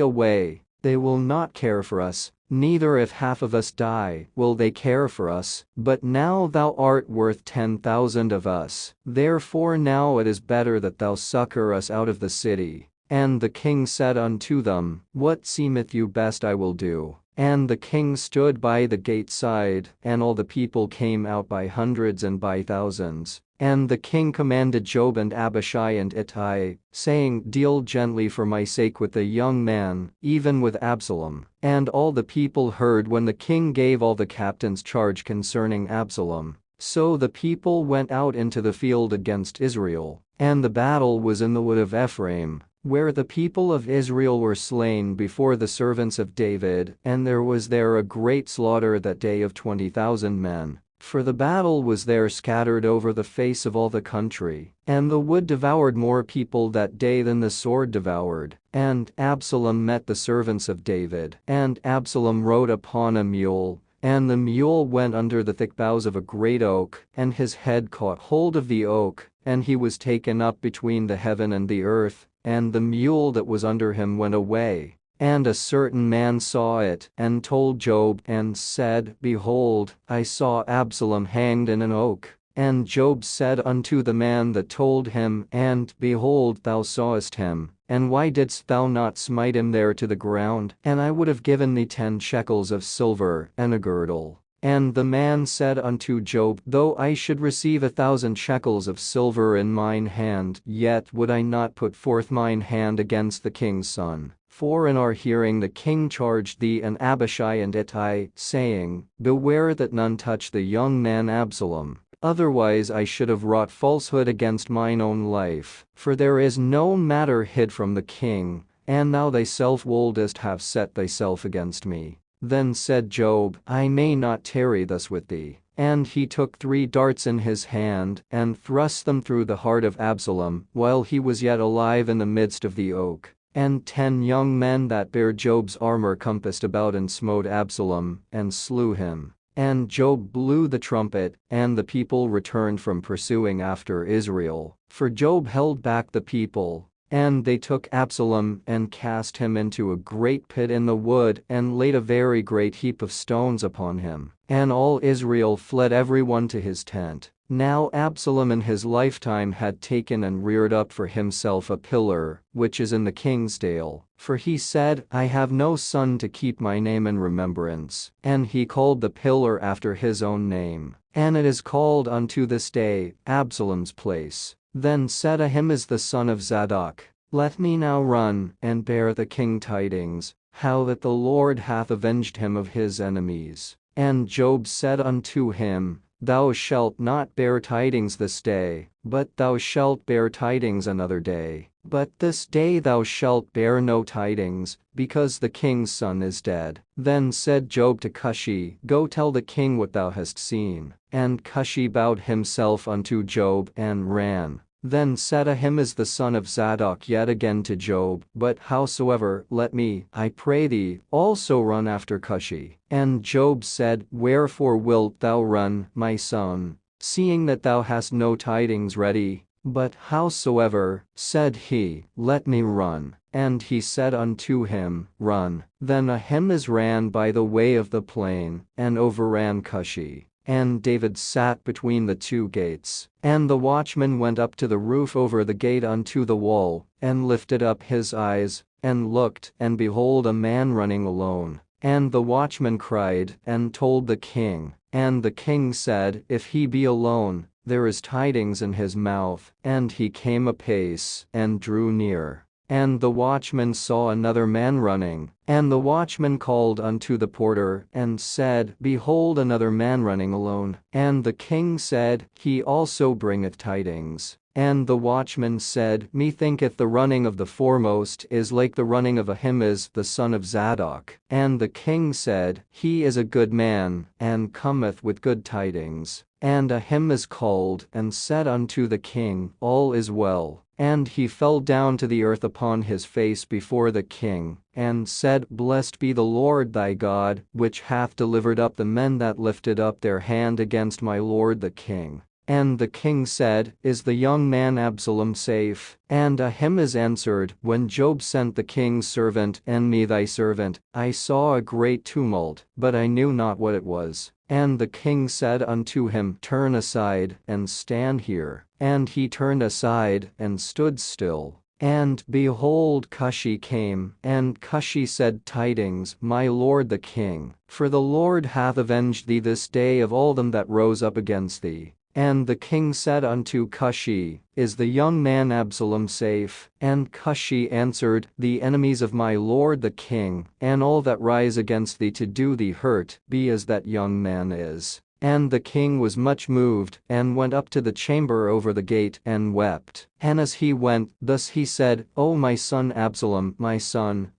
away, they will not care for us, neither if half of us die, will they care for us, but now thou art worth 10,000 of us, therefore now it is better that thou succor us out of the city. And the king said unto them, What seemeth you best I will do. And the king stood by the gate side, and all the people came out by hundreds and by thousands. And the king commanded Job and Abishai and Ittai, saying, Deal gently for my sake with the young man, even with Absalom. And all the people heard when the king gave all the captains charge concerning Absalom. So the people went out into the field against Israel, and the battle was in the wood of Ephraim, where the people of Israel were slain before the servants of David, and there was there a great slaughter that day of 20,000 men. For the battle was there scattered over the face of all the country, and the wood devoured more people that day than the sword devoured. And Absalom met the servants of David, and Absalom rode upon a mule, and the mule went under the thick boughs of a great oak, and his head caught hold of the oak, and he was taken up between the heaven and the earth, and the mule that was under him went away. And a certain man saw it, and told Job, and said, Behold, I saw Absalom hanged in an oak. And Job said unto the man that told him, And, behold, thou sawest him, and why didst thou not smite him there to the ground? And I would have given thee 10 shekels of silver, and a girdle. And the man said unto Job, Though I should receive 1,000 shekels of silver in mine hand, yet would I not put forth mine hand against the king's son. For in our hearing the king charged thee and Abishai and Ittai, saying, Beware that none touch the young man Absalom. Otherwise I should have wrought falsehood against mine own life. For there is no matter hid from the king, and thou thyself wouldest have set thyself against me. Then said Job, I may not tarry thus with thee. And he took 3 darts in his hand, and thrust them through the heart of Absalom, while he was yet alive in the midst of the oak. And 10 young men that bare Job's armor compassed about and smote Absalom, and slew him. And Job blew the trumpet, and the people returned from pursuing after Israel, for Job held back the people. And they took Absalom, and cast him into a great pit in the wood, and laid a very great heap of stones upon him. And all Israel fled every one to his tent. Now Absalom in his lifetime had taken and reared up for himself a pillar, which is in the king's dale, for he said, I have no son to keep my name in remembrance. And he called the pillar after his own name, and it is called unto this day, Absalom's place. Then said Ahimaaz the son of Zadok, Let me now run, and bear the king tidings, how that the Lord hath avenged him of his enemies. And Job said unto him, Thou shalt not bear tidings this day, but thou shalt bear tidings another day. But this day thou shalt bear no tidings, because the king's son is dead. Then said Job to Cushi, Go tell the king what thou hast seen. And Cushi bowed himself unto Job, and ran. Then said Ahimaaz the son of Zadok yet again to Job, But howsoever, let me, I pray thee, also run after Cushi. And Job said, Wherefore wilt thou run, my son, seeing that thou hast no tidings ready? But howsoever, said he, let me run. And he said unto him, Run. Then Ahimaaz ran by the way of the plain, and overran Cushi. And David sat between the two gates. And the watchman went up to the roof over the gate unto the wall, and lifted up his eyes, and looked, and behold a man running alone. And the watchman cried, and told the king. And the king said, If he be alone, there is tidings in his mouth. And he came apace, and drew near. And the watchman saw another man running. And the watchman called unto the porter, and said, Behold another man running alone. And the king said, He also bringeth tidings. And the watchman said, Methinketh the running of the foremost is like the running of Ahimaaz the son of Zadok. And the king said, He is a good man, and cometh with good tidings. And Ahimaaz called, and said unto the king, All is well. And he fell down to the earth upon his face before the king, and said, Blessed be the Lord thy God, which hath delivered up the men that lifted up their hand against my lord the king. And the king said, Is the young man Absalom safe? And Ahimaaz answered, When Job sent the king's servant and me thy servant, I saw a great tumult, but I knew not what it was. And the king said unto him, Turn aside, and stand here. And he turned aside, and stood still. And behold, Cushi came, and Cushi said, Tidings, my lord the king, for the Lord hath avenged thee this day of all them that rose up against thee. And the king said unto Cushi, Is the young man Absalom safe? And Cushi answered, The enemies of my lord the king, and all that rise against thee to do thee hurt, be as that young man is. And the king was much moved, and went up to the chamber over the gate, and wept. And as he went, thus he said, O my son Absalom, my son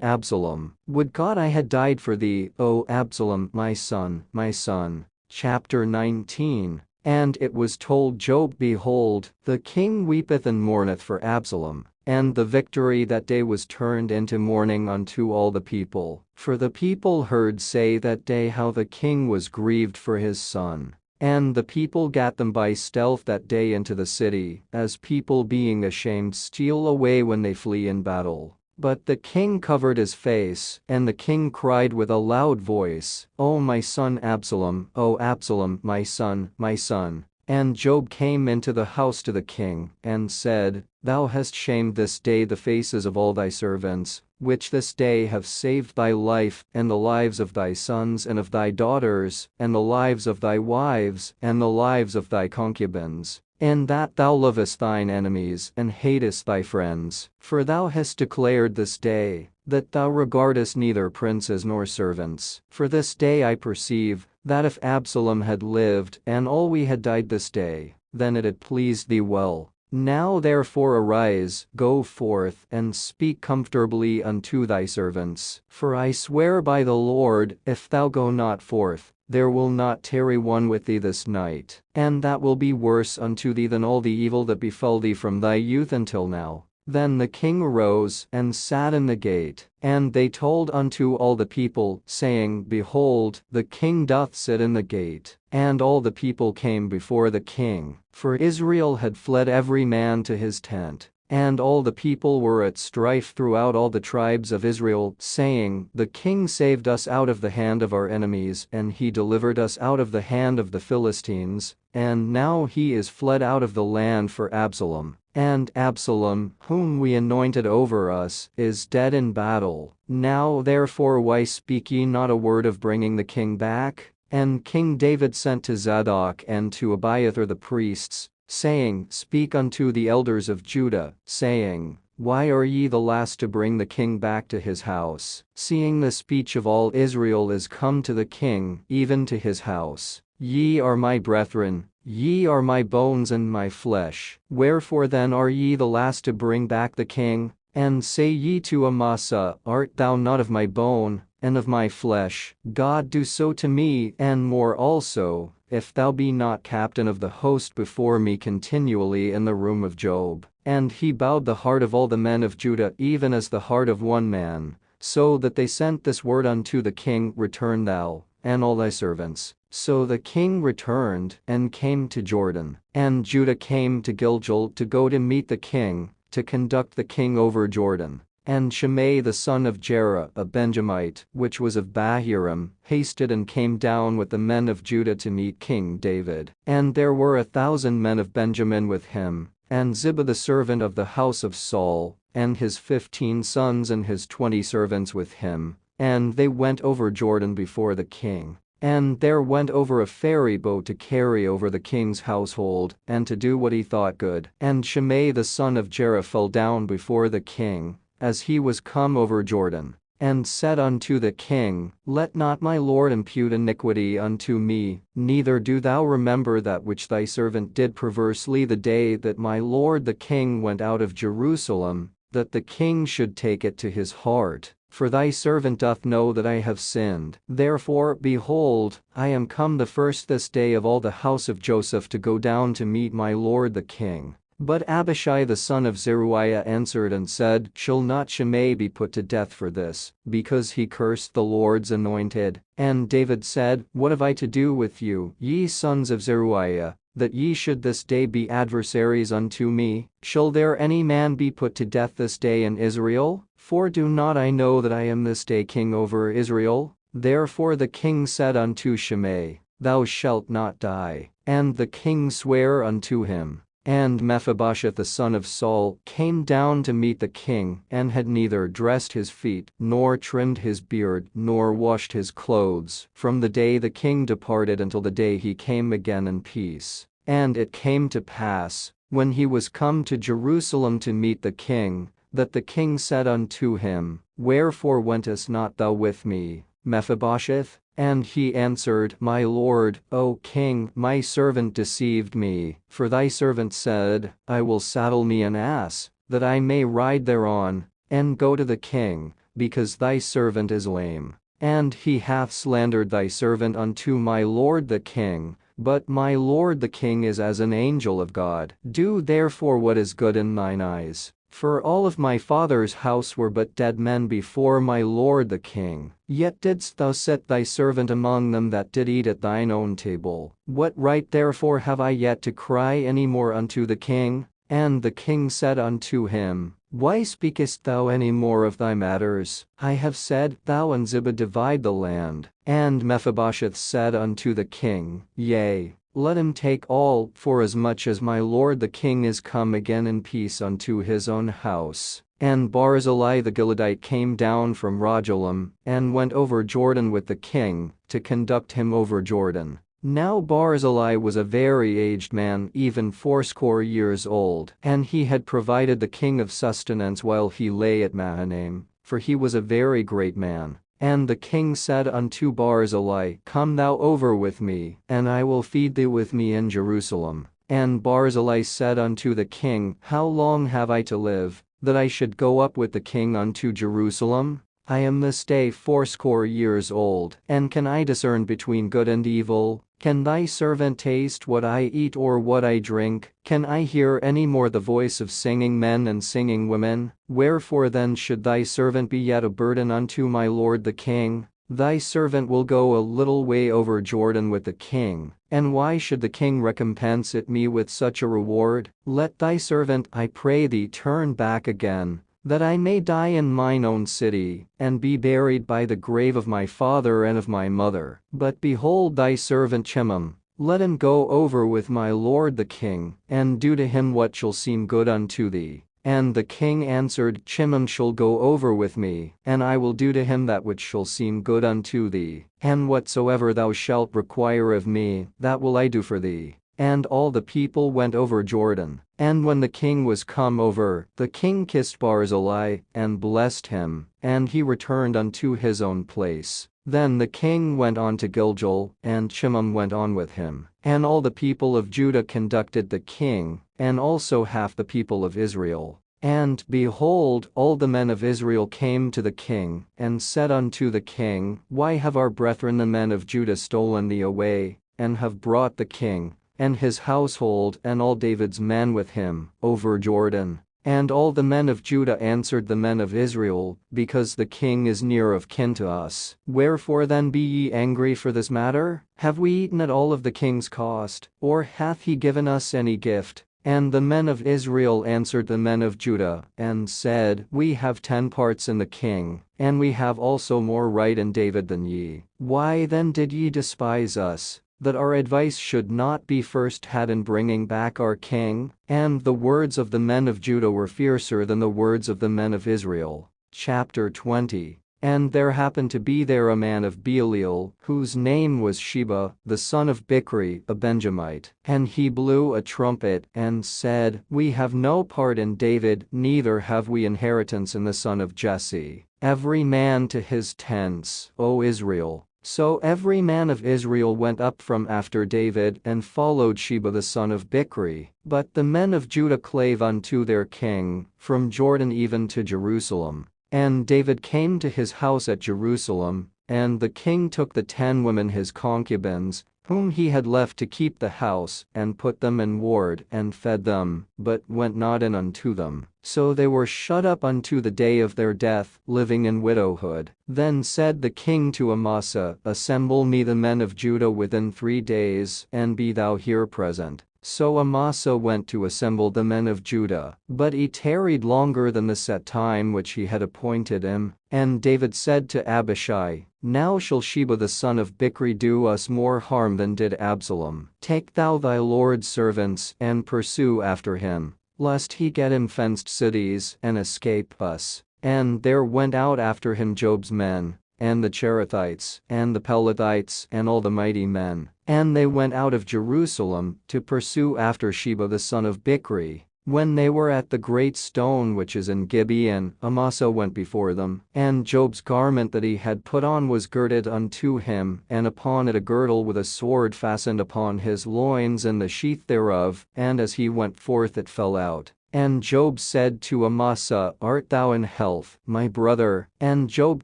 Absalom, would God I had died for thee, O Absalom, my son, my son. Chapter 19. And it was told Job, Behold, the king weepeth and mourneth for Absalom. And the victory that day was turned into mourning unto all the people. For the people heard say that day how the king was grieved for his son. And the people gat them by stealth that day into the city, as people being ashamed steal away when they flee in battle. But the king covered his face, and the king cried with a loud voice, O my son Absalom, O Absalom, my son, my son. And Job came into the house to the king, and said, Thou hast shamed this day the faces of all thy servants, which this day have saved thy life, and the lives of thy sons and of thy daughters, and the lives of thy wives, and the lives of thy concubines. In that thou lovest thine enemies, and hatest thy friends. For thou hast declared this day, that thou regardest neither princes nor servants. For this day I perceive, that if Absalom had lived, and all we had died this day, then it had pleased thee well. Now therefore arise, go forth, and speak comfortably unto thy servants. For I swear by the Lord, if thou go not forth, there will not tarry one with thee this night, and that will be worse unto thee than all the evil that befell thee from thy youth until now. Then the king arose, and sat in the gate. And they told unto all the people, saying, Behold, the king doth sit in the gate. And all the people came before the king, for Israel had fled every man to his tent. And all the people were at strife throughout all the tribes of Israel, saying, The king saved us out of the hand of our enemies, and he delivered us out of the hand of the Philistines, and now he is fled out of the land for Absalom. And Absalom, whom we anointed over us, is dead in battle. Now therefore why speak ye not a word of bringing the king back? And King David sent to Zadok and to Abiathar the priests, saying, Speak unto the elders of Judah, saying, Why are ye the last to bring the king back to his house, seeing the speech of all Israel is come to the king, even to his house? Ye are my brethren, ye are my bones and my flesh. Wherefore then are ye the last to bring back the king? And say ye to Amasa, Art thou not of my bone, and of my flesh? God do so to me, and more also, if thou be not captain of the host before me continually in the room of Job. And he bowed the heart of all the men of Judah even as the heart of one man, so that they sent this word unto the king, Return thou, and all thy servants, So the king returned and came to Jordan, and Judah came to Gilgal to go to meet the king, to conduct the king over Jordan. And Shimei the son of Gera, a Benjamite, which was of Bahurim, hasted and came down with the men of Judah to meet King David. And there were 1,000 men of Benjamin with him, and Ziba the servant of the house of Saul, and his 15 sons and his 20 servants with him. And they went over Jordan before the king. And there went over a ferry boat to carry over the king's household, and to do what he thought good. And Shimei the son of Gera fell down before the king, as he was come over Jordan, and said unto the king, Let not my lord impute iniquity unto me, neither do thou remember that which thy servant did perversely the day that my lord the king went out of Jerusalem, that the king should take it to his heart. For thy servant doth know that I have sinned. Therefore, behold, I am come the first this day of all the house of Joseph to go down to meet my lord the king. But Abishai the son of Zeruiah answered and said, Shall not Shimei be put to death for this, because he cursed the Lord's anointed? And David said, What have I to do with you, ye sons of Zeruiah, that ye should this day be adversaries unto me? Shall there any man be put to death this day in Israel? For do not I know that I am this day king over Israel? Therefore the king said unto Shimei, Thou shalt not die. And the king sware unto him. And Mephibosheth the son of Saul came down to meet the king, and had neither dressed his feet, nor trimmed his beard, nor washed his clothes, from the day the king departed until the day he came again in peace. And it came to pass, when he was come to Jerusalem to meet the king, that the king said unto him, Wherefore wentest not thou with me, Mephibosheth? And he answered, My lord, O king, my servant deceived me, for thy servant said, I will saddle me an ass, that I may ride thereon, and go to the king, because thy servant is lame. And he hath slandered thy servant unto my lord the king, but my lord the king is as an angel of God. Do therefore what is good in thine eyes. For all of my father's house were but dead men before my lord the king, yet didst thou set thy servant among them that did eat at thine own table. What right therefore have I yet to cry any more unto the king? And the king said unto him, Why speakest thou any more of thy matters? I have said, Thou and Ziba divide the land. And Mephibosheth said unto the king, Yea, let him take all, forasmuch as my lord the king is come again in peace unto his own house. And Barzillai the Gileadite came down from Rogelim, and went over Jordan with the king, to conduct him over Jordan. Now Barzillai was a very aged man, even 80 years old, and he had provided the king of sustenance while he lay at Mahanaim, for he was a very great man. And the king said unto Barzillai, Come thou over with me, and I will feed thee with me in Jerusalem. And Barzillai said unto the king, How long have I to live, that I should go up with the king unto Jerusalem? I am this day 80 years old, and can I discern between good and evil? Can thy servant taste what I eat or what I drink? Can I hear any more the voice of singing men and singing women? Wherefore then should thy servant be yet a burden unto my lord the king? Thy servant will go a little way over Jordan with the king, and why should the king recompense it me with such a reward? Let thy servant, I pray thee, turn back again, that I may die in mine own city, and be buried by the grave of my father and of my mother. But behold thy servant Chimham, let him go over with my lord the king, and do to him what shall seem good unto thee. And the king answered, Chimham shall go over with me, and I will do to him that which shall seem good unto thee. And whatsoever thou shalt require of me, that will I do for thee. And all the people went over Jordan. And when the king was come over, the king kissed Barzillai, and blessed him, and he returned unto his own place. Then the king went on to Gilgal, and Chimham went on with him. And all the people of Judah conducted the king, and also half the people of Israel. And, behold, all the men of Israel came to the king, and said unto the king, Why have our brethren the men of Judah stolen thee away, and have brought the king, and his household and all David's men with him, over Jordan? And all the men of Judah answered the men of Israel, Because the king is near of kin to us. Wherefore then be ye angry for this matter? Have we eaten at all of the king's cost, or hath he given us any gift? And the men of Israel answered the men of Judah, and said, We have 10 parts in the king, and we have also more right in David than ye. Why then did ye despise us, that our advice should not be first had in bringing back our king? And the words of the men of Judah were fiercer than the words of the men of Israel. Chapter 20. And there happened to be there a man of Belial, whose name was Sheba, the son of Bichri, a Benjamite. And he blew a trumpet, and said, We have no part in David, neither have we inheritance in the son of Jesse. Every man to his tents, O Israel. So every man of Israel went up from after David and followed Sheba the son of Bichri. But the men of Judah clave unto their king, from Jordan even to Jerusalem. And David came to his house at Jerusalem, and the king took the 10 women his concubines, whom he had left to keep the house, and put them in ward, and fed them, but went not in unto them. So they were shut up unto the day of their death, living in widowhood. Then said the king to Amasa, Assemble me the men of Judah within 3 days, and be thou here present. So Amasa went to assemble the men of Judah, but he tarried longer than the set time which he had appointed him. And David said to Abishai, Now shall Sheba the son of Bichri do us more harm than did Absalom. Take thou thy lord's servants, and pursue after him, lest he get him fenced cities, and escape us. And there went out after him Job's men, and the Cherethites, and the Pelethites, and all the mighty men. And they went out of Jerusalem, to pursue after Sheba the son of Bichri. When they were at the great stone which is in Gibeon, Amasa went before them, and Job's garment that he had put on was girded unto him, and upon it a girdle with a sword fastened upon his loins and the sheath thereof, and as he went forth it fell out. And Job said to Amasa, Art thou in health, my brother? And Job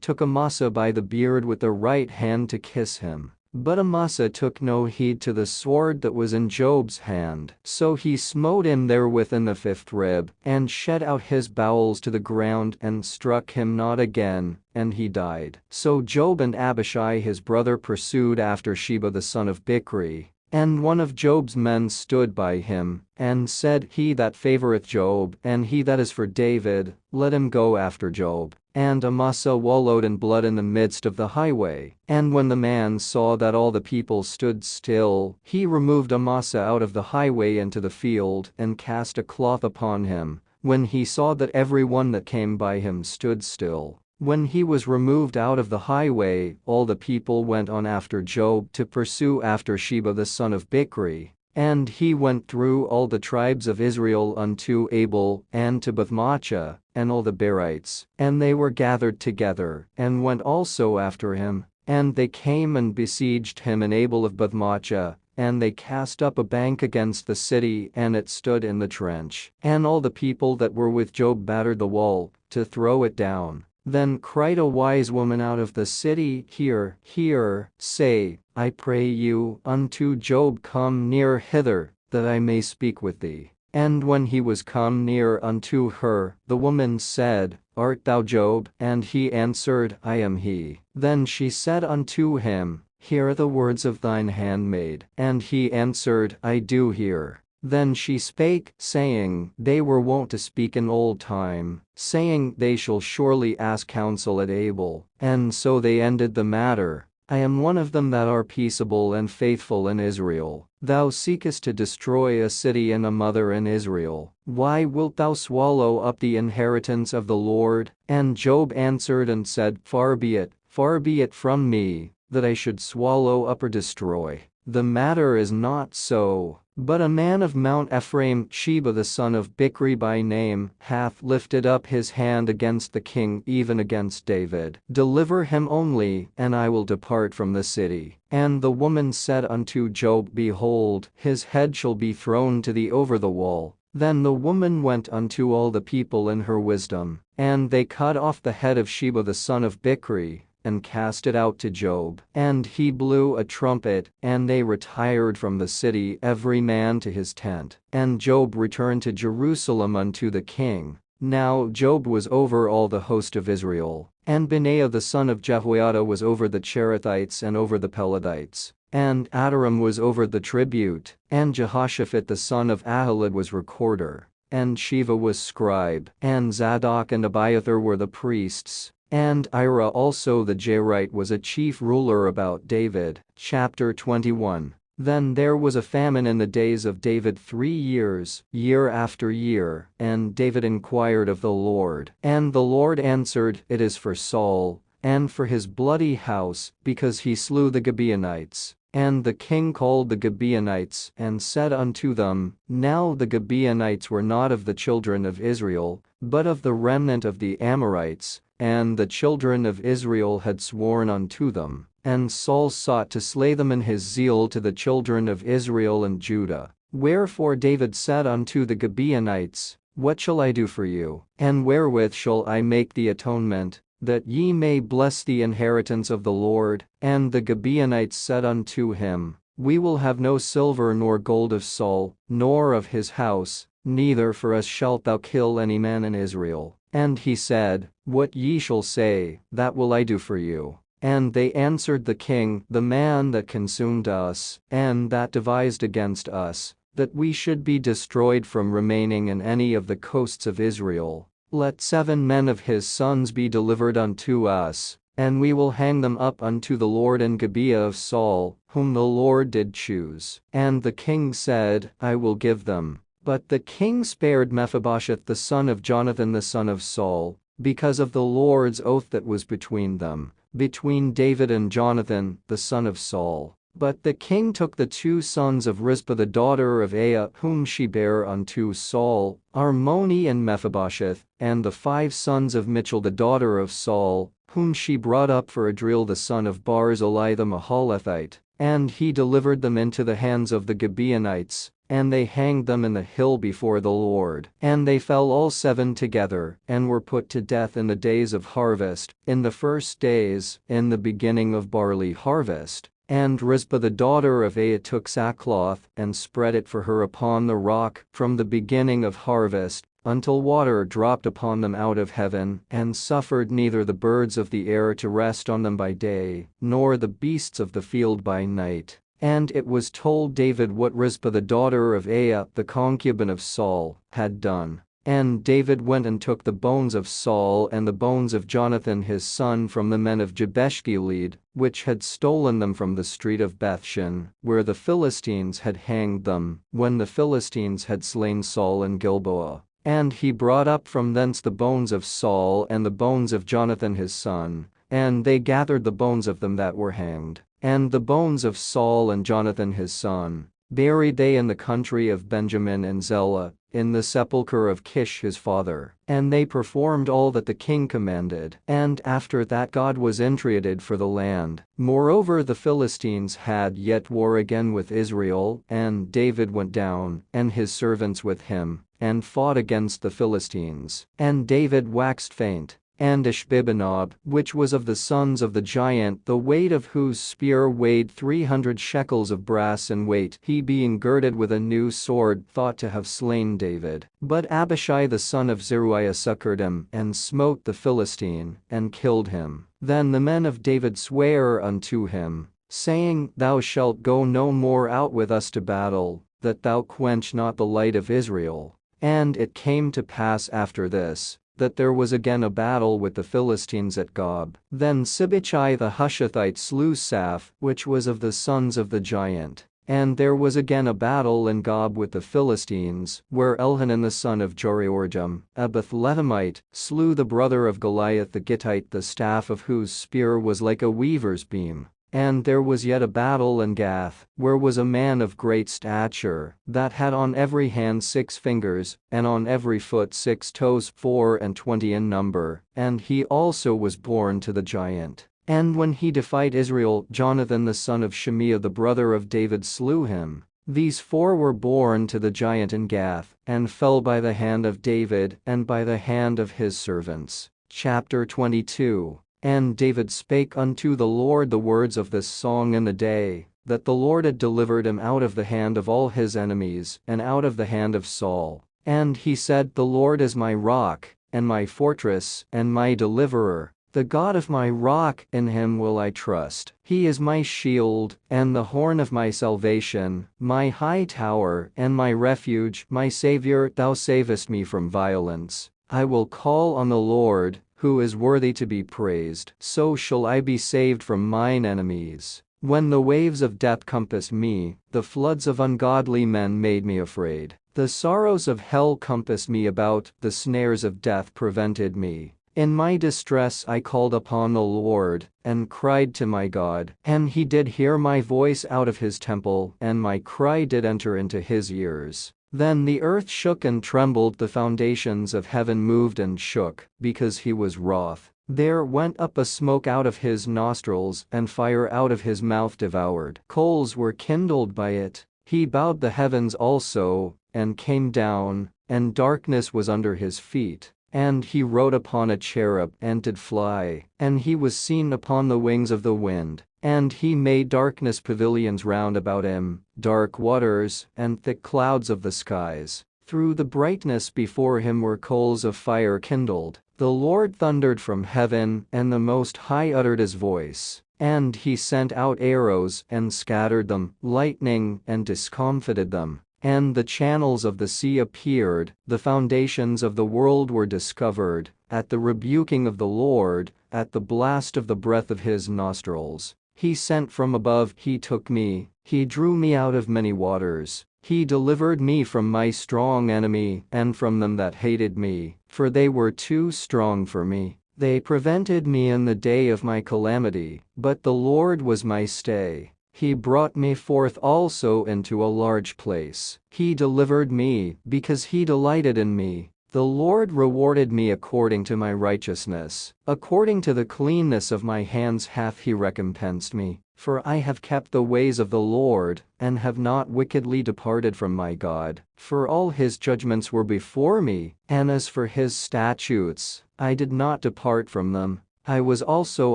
took Amasa by the beard with the right hand to kiss him. But Amasa took no heed to the sword that was in Job's hand. So he smote him therewith in the 5th rib, and shed out his bowels to the ground, and struck him not again, and he died. So Job and Abishai his brother pursued after Sheba the son of Bichri. And one of Job's men stood by him, and said, He that favoureth Job, and he that is for David, let him go after Job. And Amasa wallowed in blood in the midst of the highway. And when the man saw that all the people stood still, he removed Amasa out of the highway into the field, and cast a cloth upon him, when he saw that every one that came by him stood still. When he was removed out of the highway, all the people went on after Job to pursue after Sheba the son of Bichri. And he went through all the tribes of Israel unto Abel, and to Bethmaachah, and all the Berites, and they were gathered together, and went also after him. And they came and besieged him in Abel of Bethmaachah, and they cast up a bank against the city, and it stood in the trench. And all the people that were with Job battered the wall, to throw it down. Then cried a wise woman out of the city, Hear, hear, say, I pray you, unto Job, Come near hither, that I may speak with thee. And when he was come near unto her, the woman said, Art thou Job? And he answered, I am he. Then she said unto him, Hear the words of thine handmaid. And he answered, I do hear. Then she spake, saying, They were wont to speak in old time, saying, They shall surely ask counsel at Abel. And so they ended the matter. I am one of them that are peaceable and faithful in Israel. Thou seekest to destroy a city and a mother in Israel. Why wilt thou swallow up the inheritance of the Lord? And Job answered and said, far be it from me, that I should swallow up or destroy. The matter is not so. But a man of Mount Ephraim, Sheba the son of Bichri by name, hath lifted up his hand against the king, even against David. Deliver him only, and I will depart from the city. And the woman said unto Job, Behold, his head shall be thrown to thee over the wall. Then the woman went unto all the people in her wisdom, and they cut off the head of Sheba the son of Bichri, and cast it out to Job. And he blew a trumpet, and they retired from the city every man to his tent. And Job returned to Jerusalem unto the king. Now Job was over all the host of Israel, and Benaiah the son of Jehoiada was over the Cherethites and over the Pelethites, and Adoram was over the tribute, and Jehoshaphat the son of Ahilud was recorder, and Shiva was scribe, and Zadok and Abiathar were the priests, and Ira also the Jairite was a chief ruler about David. Chapter 21. Then there was a famine in the days of David 3 years, year after year, and David inquired of the Lord. And the Lord answered, It is for Saul, and for his bloody house, because he slew the Gibeonites. And the king called the Gibeonites, and said unto them, Now the Gibeonites were not of the children of Israel, but of the remnant of the Amorites, and the children of Israel had sworn unto them. And Saul sought to slay them in his zeal to the children of Israel and Judah. Wherefore David said unto the Gibeonites, What shall I do for you, and wherewith shall I make the atonement, that ye may bless the inheritance of the Lord? And the Gibeonites said unto him, We will have no silver nor gold of Saul, nor of his house, neither for us shalt thou kill any man in Israel. And he said, What ye shall say, that will I do for you. And they answered the king, The man that consumed us, and that devised against us, that we should be destroyed from remaining in any of the coasts of Israel, let 7 men of his sons be delivered unto us, and we will hang them up unto the Lord in Gibeah of Saul, whom the Lord did choose. And the king said, I will give them. But the king spared Mephibosheth the son of Jonathan the son of Saul, because of the Lord's oath that was between them, between David and Jonathan the son of Saul. But the king took the 2 sons of Rizpah the daughter of Aiah, whom she bare unto Saul, Armoni and Mephibosheth, and the 5 sons of Michal the daughter of Saul, whom she brought up for Adriel the son of Barzillai the Mahalethite, and he delivered them into the hands of the Gibeonites, and they hanged them in the hill before the Lord. And they fell all 7 together, and were put to death in the days of harvest, in the first days, in the beginning of barley harvest. And Rizpah the daughter of Aiah took sackcloth, and spread it for her upon the rock, from the beginning of harvest, until water dropped upon them out of heaven, and suffered neither the birds of the air to rest on them by day, nor the beasts of the field by night. And it was told David what Rizpah the daughter of Aiah, the concubine of Saul, had done. And David went and took the bones of Saul and the bones of Jonathan his son from the men of Jabesh-Gilead, which had stolen them from the street of Bethshan, where the Philistines had hanged them, when the Philistines had slain Saul in Gilboa. And he brought up from thence the bones of Saul and the bones of Jonathan his son, and they gathered the bones of them that were hanged, and the bones of Saul and Jonathan his son, buried they in the country of Benjamin in Zelah, in the sepulchre of Kish his father. And they performed all that the king commanded. And after that God was entreated for the land. Moreover the Philistines had yet war again with Israel, and David went down, and his servants with him, and fought against the Philistines. And David waxed faint. And Ishbi-benob, which was of the sons of the giant, the weight of whose spear weighed 300 shekels of brass in weight, he being girded with a new sword, thought to have slain David. But Abishai the son of Zeruiah succored him, and smote the Philistine, and killed him. Then the men of David sware unto him, saying, Thou shalt go no more out with us to battle, that thou quench not the light of Israel. And it came to pass after this, that there was again a battle with the Philistines at Gob. Then Sibbechai the Hushathite slew Saph, which was of the sons of the giant. And there was again a battle in Gob with the Philistines, where Elhanan the son of Joriorjam, a Bethlehemite, slew the brother of Goliath the Gittite, the staff of whose spear was like a weaver's beam. And there was yet a battle in Gath, where was a man of great stature, that had on every hand 6 fingers, and on every foot 6 toes, 24 in number, and he also was born to the giant. And when he defied Israel, Jonathan the son of Shimea the brother of David slew him. These 4 were born to the giant in Gath, and fell by the hand of David, and by the hand of his servants. Chapter 22. And David spake unto the Lord the words of this song in the day, that the Lord had delivered him out of the hand of all his enemies, and out of the hand of Saul. And he said, The Lord is my rock, and my fortress, and my deliverer, the God of my rock, in him will I trust. He is my shield, and the horn of my salvation, my high tower, and my refuge, my Saviour. Thou savest me from violence. I will call on the Lord, who is worthy to be praised. So shall I be saved from mine enemies. When the waves of death compassed me, the floods of ungodly men made me afraid. The sorrows of hell compassed me about, the snares of death prevented me. In my distress I called upon the Lord, and cried to my God, and he did hear my voice out of his temple, and my cry did enter into his ears. Then the earth shook and trembled, the foundations of heaven moved and shook, because he was wroth. There went up a smoke out of his nostrils, and fire out of his mouth devoured. Coals were kindled by it. He bowed the heavens also, and came down, and darkness was under his feet. And he rode upon a cherub, and did fly, and he was seen upon the wings of the wind. And he made darkness pavilions round about him, dark waters, and thick clouds of the skies. Through the brightness before him were coals of fire kindled. The Lord thundered from heaven, and the Most High uttered his voice. And he sent out arrows, and scattered them, lightning, and discomfited them. And the channels of the sea appeared, the foundations of the world were discovered, at the rebuking of the Lord, at the blast of the breath of his nostrils. He sent from above, he took me, he drew me out of many waters. He delivered me from my strong enemy, and from them that hated me, for they were too strong for me. They prevented me in the day of my calamity, but the Lord was my stay. He brought me forth also into a large place. He delivered me, because he delighted in me. The Lord rewarded me according to my righteousness. According to the cleanness of my hands hath he recompensed me. For I have kept the ways of the Lord, and have not wickedly departed from my God. For all his judgments were before me, and as for his statutes, I did not depart from them. I was also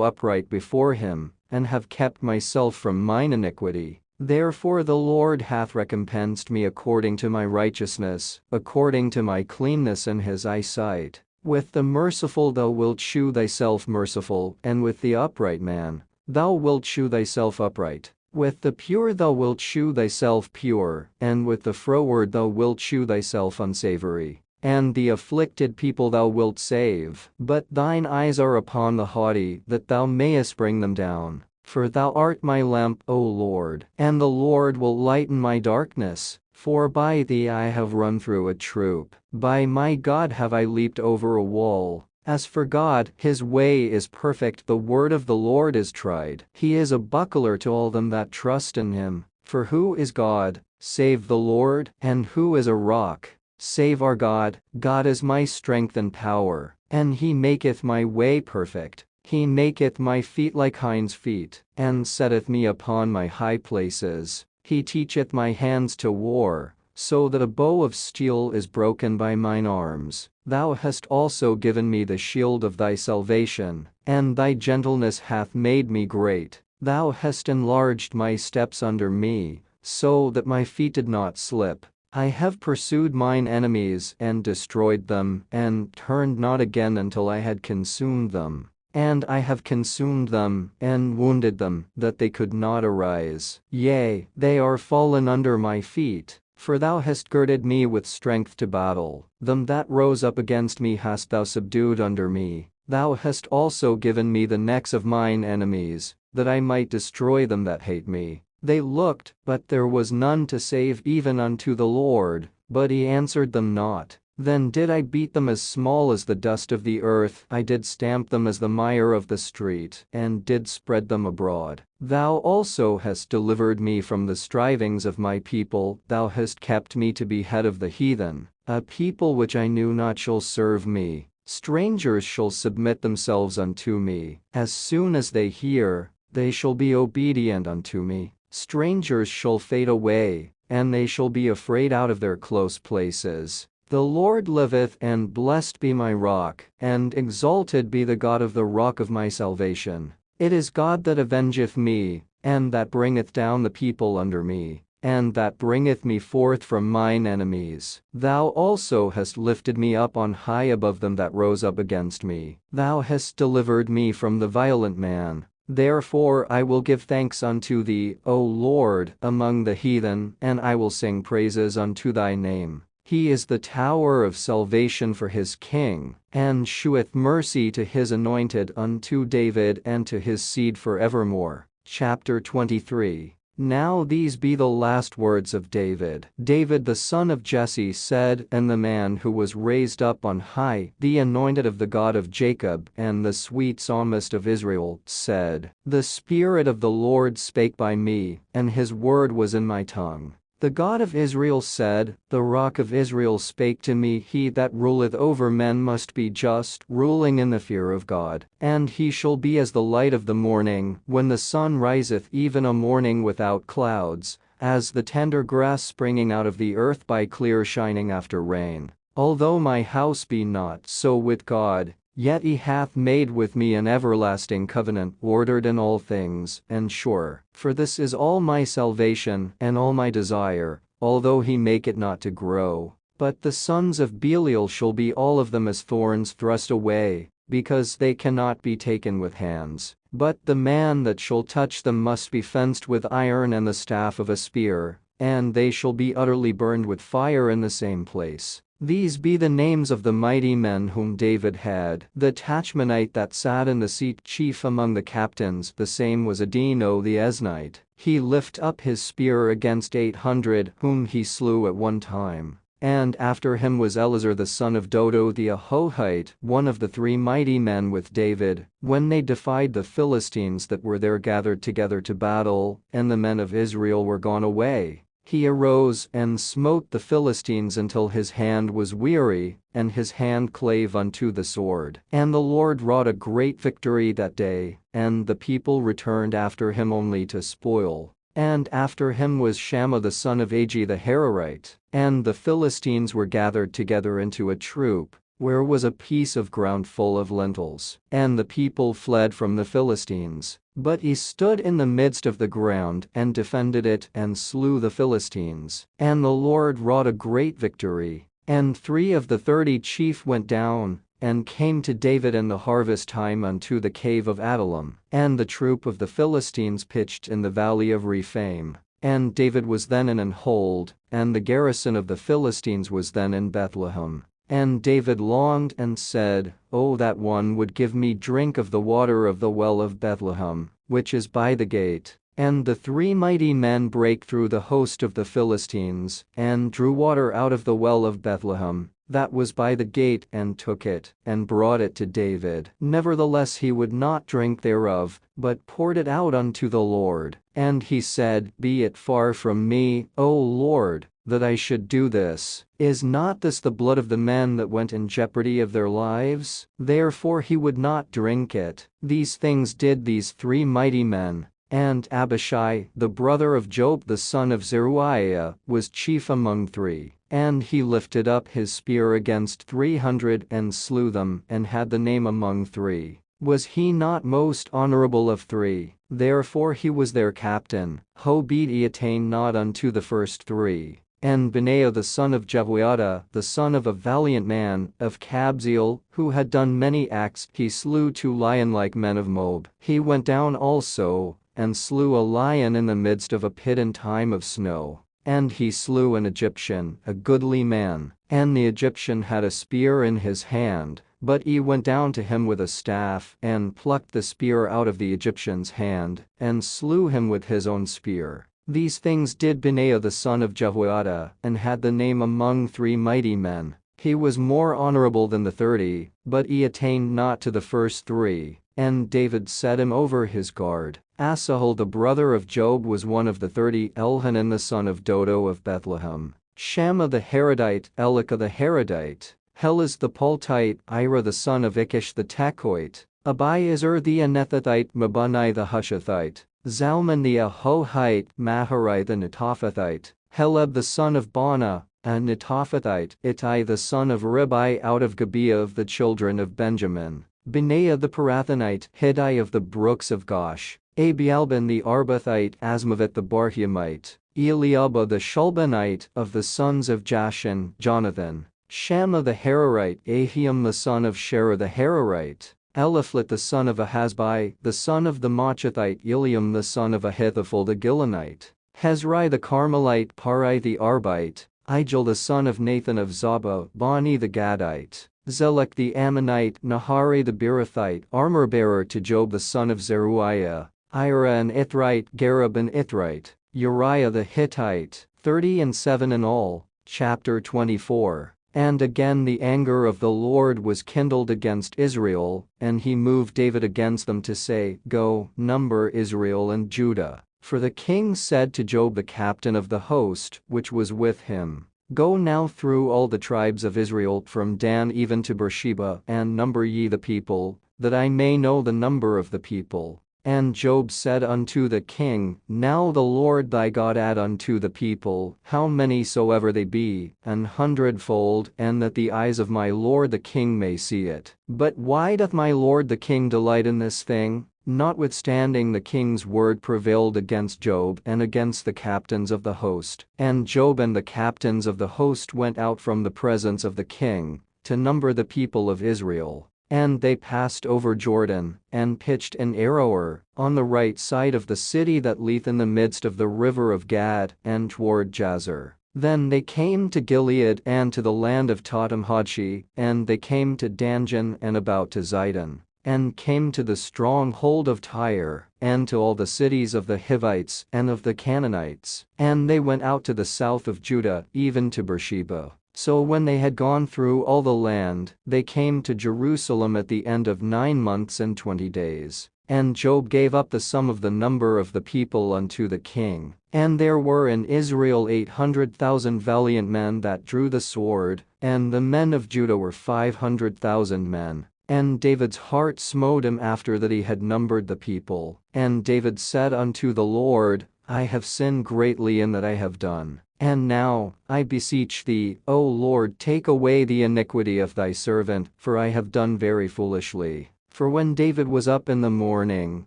upright before him, and have kept myself from mine iniquity. Therefore the Lord hath recompensed me according to my righteousness, according to my cleanness in his eyesight. With the merciful thou wilt shew thyself merciful, and with the upright man thou wilt shew thyself upright. With the pure thou wilt shew thyself pure, and with the froward thou wilt shew thyself unsavory. And the afflicted people thou wilt save, but thine eyes are upon the haughty, that thou mayest bring them down. For thou art my lamp, O Lord, and the Lord will lighten my darkness. For by thee I have run through a troop, by my God have I leaped over a wall. As for God, his way is perfect, the word of the Lord is tried. He is a buckler to all them that trust in him. For who is God, save the Lord? And who is a rock, save our God? God is my strength and power, and he maketh my way perfect. He maketh my feet like hinds' feet, and setteth me upon my high places. He teacheth my hands to war, so that a bow of steel is broken by mine arms. Thou hast also given me the shield of thy salvation, and thy gentleness hath made me great. Thou hast enlarged my steps under me, so that my feet did not slip. I have pursued mine enemies and destroyed them, and turned not again until I had consumed them. And I have consumed them, and wounded them, that they could not arise. Yea, they are fallen under my feet. For thou hast girded me with strength to battle. Them that rose up against me hast thou subdued under me. Thou hast also given me the necks of mine enemies, that I might destroy them that hate me. They looked, but there was none to save, even unto the Lord, but he answered them not. Then did I beat them as small as the dust of the earth, I did stamp them as the mire of the street, and did spread them abroad. Thou also hast delivered me from the strivings of my people, thou hast kept me to be head of the heathen. A people which I knew not shall serve me. Strangers shall submit themselves unto me. As soon as they hear, they shall be obedient unto me. Strangers shall fade away, and they shall be afraid out of their close places. The Lord liveth, and blessed be my rock, and exalted be the God of the rock of my salvation. It is God that avengeth me, and that bringeth down the people under me, and that bringeth me forth from mine enemies. Thou also hast lifted me up on high above them that rose up against me. Thou hast delivered me from the violent man. Therefore I will give thanks unto thee, O Lord, among the heathen, and I will sing praises unto thy name. He is the tower of salvation for his king, and sheweth mercy to his anointed, unto David and to his seed forevermore. Chapter 23. Now these be the last words of David. David the son of Jesse said, and the man who was raised up on high, the anointed of the God of Jacob, and the sweet psalmist of Israel, said, The Spirit of the Lord spake by me, and his word was in my tongue. The God of Israel said, The rock of Israel spake to me, He that ruleth over men must be just, ruling in the fear of God. And he shall be as the light of the morning, when the sun riseth, even a morning without clouds, as the tender grass springing out of the earth by clear shining after rain. Although my house be not so with God, yet he hath made with me an everlasting covenant, ordered in all things, and sure. For this is all my salvation, and all my desire, although he make it not to grow. But the sons of Belial shall be all of them as thorns thrust away, because they cannot be taken with hands. But the man that shall touch them must be fenced with iron and the staff of a spear, and they shall be utterly burned with fire in the same place. These be the names of the mighty men whom David had. The Tachmonite that sat in the seat, chief among the captains, the same was Adino the Eznite. He lift up his spear against 800, whom he slew at one time. And after him was Eleazar the son of Dodo the Ahohite, one of the 3 mighty men with David, when they defied the Philistines that were there gathered together to battle, and the men of Israel were gone away. He arose and smote the Philistines until his hand was weary, and his hand clave unto the sword. And the Lord wrought a great victory that day, and the people returned after him only to spoil. And after him was Shammah the son of Agi the Hararite, and the Philistines were gathered together into a troop, where was a piece of ground full of lentils. And the people fled from the Philistines. But he stood in the midst of the ground and defended it and slew the Philistines. And the Lord wrought a great victory. And 3 of the 30 chief went down, and came to David in the harvest time unto the cave of Adullam. And the troop of the Philistines pitched in the valley of Rephaim. And David was then in an hold, and the garrison of the Philistines was then in Bethlehem. And David longed and said, O that one would give me drink of the water of the well of Bethlehem, which is by the gate. And the 3 mighty men brake through the host of the Philistines, and drew water out of the well of Bethlehem, that was by the gate, and took it, and brought it to David. Nevertheless he would not drink thereof, but poured it out unto the Lord. And he said, Be it far from me, O Lord, that I should do this. Is not this the blood of the men that went in jeopardy of their lives? Therefore he would not drink it. These things did these 3 mighty men. And Abishai, the brother of Job the son of Zeruiah, was chief among 3. And he lifted up his spear against 300 and slew them, and had the name among 3. Was he not most honorable of 3? Therefore he was their captain. Howbeit he attained not unto the first 3. And Benaiah the son of Jehoiada, the son of a valiant man, of Kabzeel, who had done many acts, he slew 2 lion-like men of Moab. He went down also, and slew a lion in the midst of a pit in time of snow. And he slew an Egyptian, a goodly man. And the Egyptian had a spear in his hand, but he went down to him with a staff, and plucked the spear out of the Egyptian's hand, and slew him with his own spear. These things did Benaiah the son of Jehoiada, and had the name among 3 mighty men. He was more honorable than the 30, but he attained not to the first 3. And David set him over his guard. Asahel the brother of Job was one of the 30. Elhanan the son of Dodo of Bethlehem. Shammah the Haradite, Elika the Haradite, Helez the Paltite, Ira the son of Ikish the Tekoite, Abiezer the Anethathite, Mabunai the Hushathite, Zalman the Ahohite, Maharai the Netophathite, Heleb the son of Baanah, a Netophathite, Ittai the son of Ribai out of Gibeah of the children of Benjamin, Benaiah the Parathonite, Hiddai of the brooks of Gosh, Abialban the Arbathite, Asmaveth the Barhiamite, Eliabah the Shulbanite of the sons of Jashan, Jonathan, Shammah the Hararite, Ahiam the son of Sherah the Hararite, Eliphalet the son of Ahasbai, the son of the Machathite, Eliam the son of Ahithophel the Gilonite, Hezrai the Carmelite, Parai the Arbite, Igel the son of Nathan of Zobah, Bani the Gadite, Zelek the Ammonite, Nahari the Beerothite, armor-bearer to Job the son of Zeruiah, Ira an Ithrite, Gareb an Ithrite, Uriah the Hittite, 37 in all. Chapter 24. And again the anger of the Lord was kindled against Israel, and he moved David against them to say, Go, number Israel and Judah. For the king said to Job the captain of the host, which was with him, Go now through all the tribes of Israel from Dan even to Beersheba, and number ye the people, that I may know the number of the people. And Job said unto the king, Now the Lord thy God add unto the people, how many soever they be, an hundredfold, and that the eyes of my lord the king may see it. But why doth my lord the king delight in this thing? Notwithstanding the king's word prevailed against Job and against the captains of the host. And Job and the captains of the host went out from the presence of the king, to number the people of Israel. And they passed over Jordan, and pitched in Aroer, on the right side of the city that lieth in the midst of the river of Gad, and toward Jazer. Then they came to Gilead and to the land of Tatamhodshi, and they came to Danjan and about to Zidon, and came to the stronghold of Tyre, and to all the cities of the Hivites and of the Canaanites. And they went out to the south of Judah, even to Beersheba. So when they had gone through all the land, they came to Jerusalem at the end of 9 months and 20 days. And Job gave up the sum of the number of the people unto the king. And there were in Israel 800,000 valiant men that drew the sword, and the men of Judah were 500,000 men. And David's heart smote him after that he had numbered the people. And David said unto the Lord, I have sinned greatly in that I have done. And now, I beseech thee, O Lord, take away the iniquity of thy servant, for I have done very foolishly. For when David was up in the morning,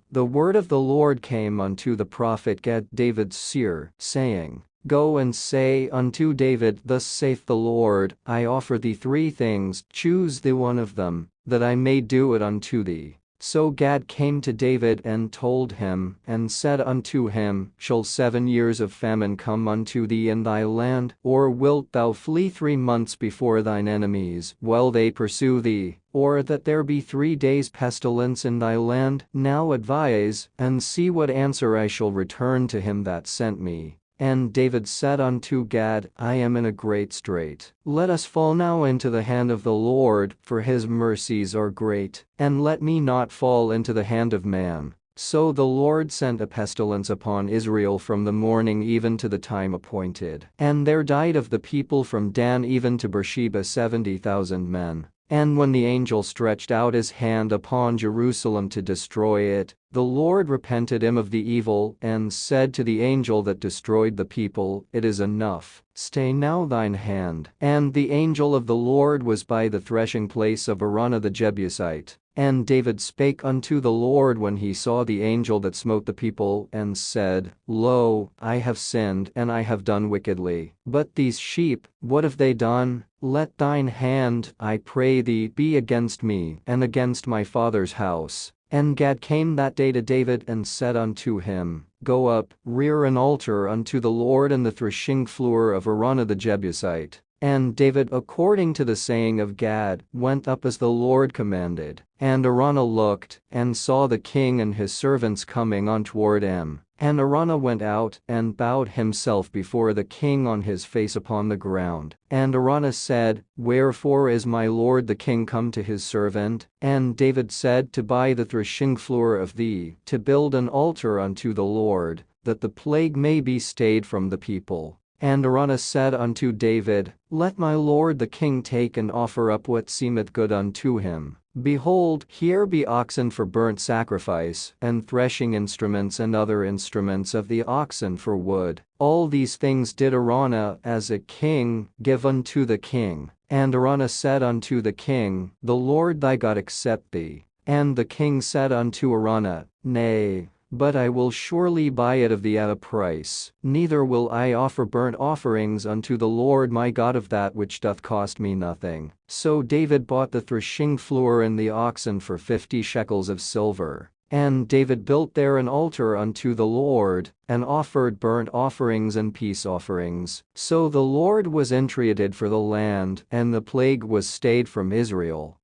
the word of the Lord came unto the prophet Gad, David's seer, saying, Go and say unto David, Thus saith the Lord, I offer thee 3 things, choose thee one of them, that I may do it unto thee. So Gad came to David and told him, and said unto him, Shall 7 years of famine come unto thee in thy land, or wilt thou flee 3 months before thine enemies, while they pursue thee, or that there be 3 days pestilence in thy land? Now advise, and see what answer I shall return to him that sent me. And David said unto Gad, I am in a great strait. Let us fall now into the hand of the Lord, for his mercies are great, and let me not fall into the hand of man. So the Lord sent a pestilence upon Israel from the morning even to the time appointed. And there died of the people from Dan even to Beersheba 70,000 men. And when the angel stretched out his hand upon Jerusalem to destroy it, the Lord repented him of the evil, and said to the angel that destroyed the people, It is enough, stay now thine hand. And the angel of the Lord was by the threshing place of Araunah the Jebusite. And David spake unto the Lord when he saw the angel that smote the people, and said, Lo, I have sinned, and I have done wickedly. But these sheep, what have they done? Let thine hand, I pray thee, be against me, and against my father's house. And Gad came that day to David and said unto him, Go up, rear an altar unto the Lord in the threshing floor of Araunah the Jebusite. And David, according to the saying of Gad, went up as the Lord commanded. And Araunah looked, and saw the king and his servants coming on toward him. And Araunah went out, and bowed himself before the king on his face upon the ground. And Araunah said, Wherefore is my lord the king come to his servant? And David said, To buy the threshing floor of thee, to build an altar unto the Lord, that the plague may be stayed from the people. And Araunah said unto David, Let my lord the king take and offer up what seemeth good unto him. Behold, here be oxen for burnt sacrifice, and threshing instruments and other instruments of the oxen for wood. All these things did Araunah as a king give unto the king. And Araunah said unto the king, The Lord thy God accept thee. And the king said unto Araunah, Nay, but I will surely buy it of thee at a price, neither will I offer burnt offerings unto the Lord my God of that which doth cost me nothing. So David bought the threshing floor and the oxen for 50 shekels of silver. And David built there an altar unto the Lord, and offered burnt offerings and peace offerings. So the Lord was entreated for the land, and the plague was stayed from Israel.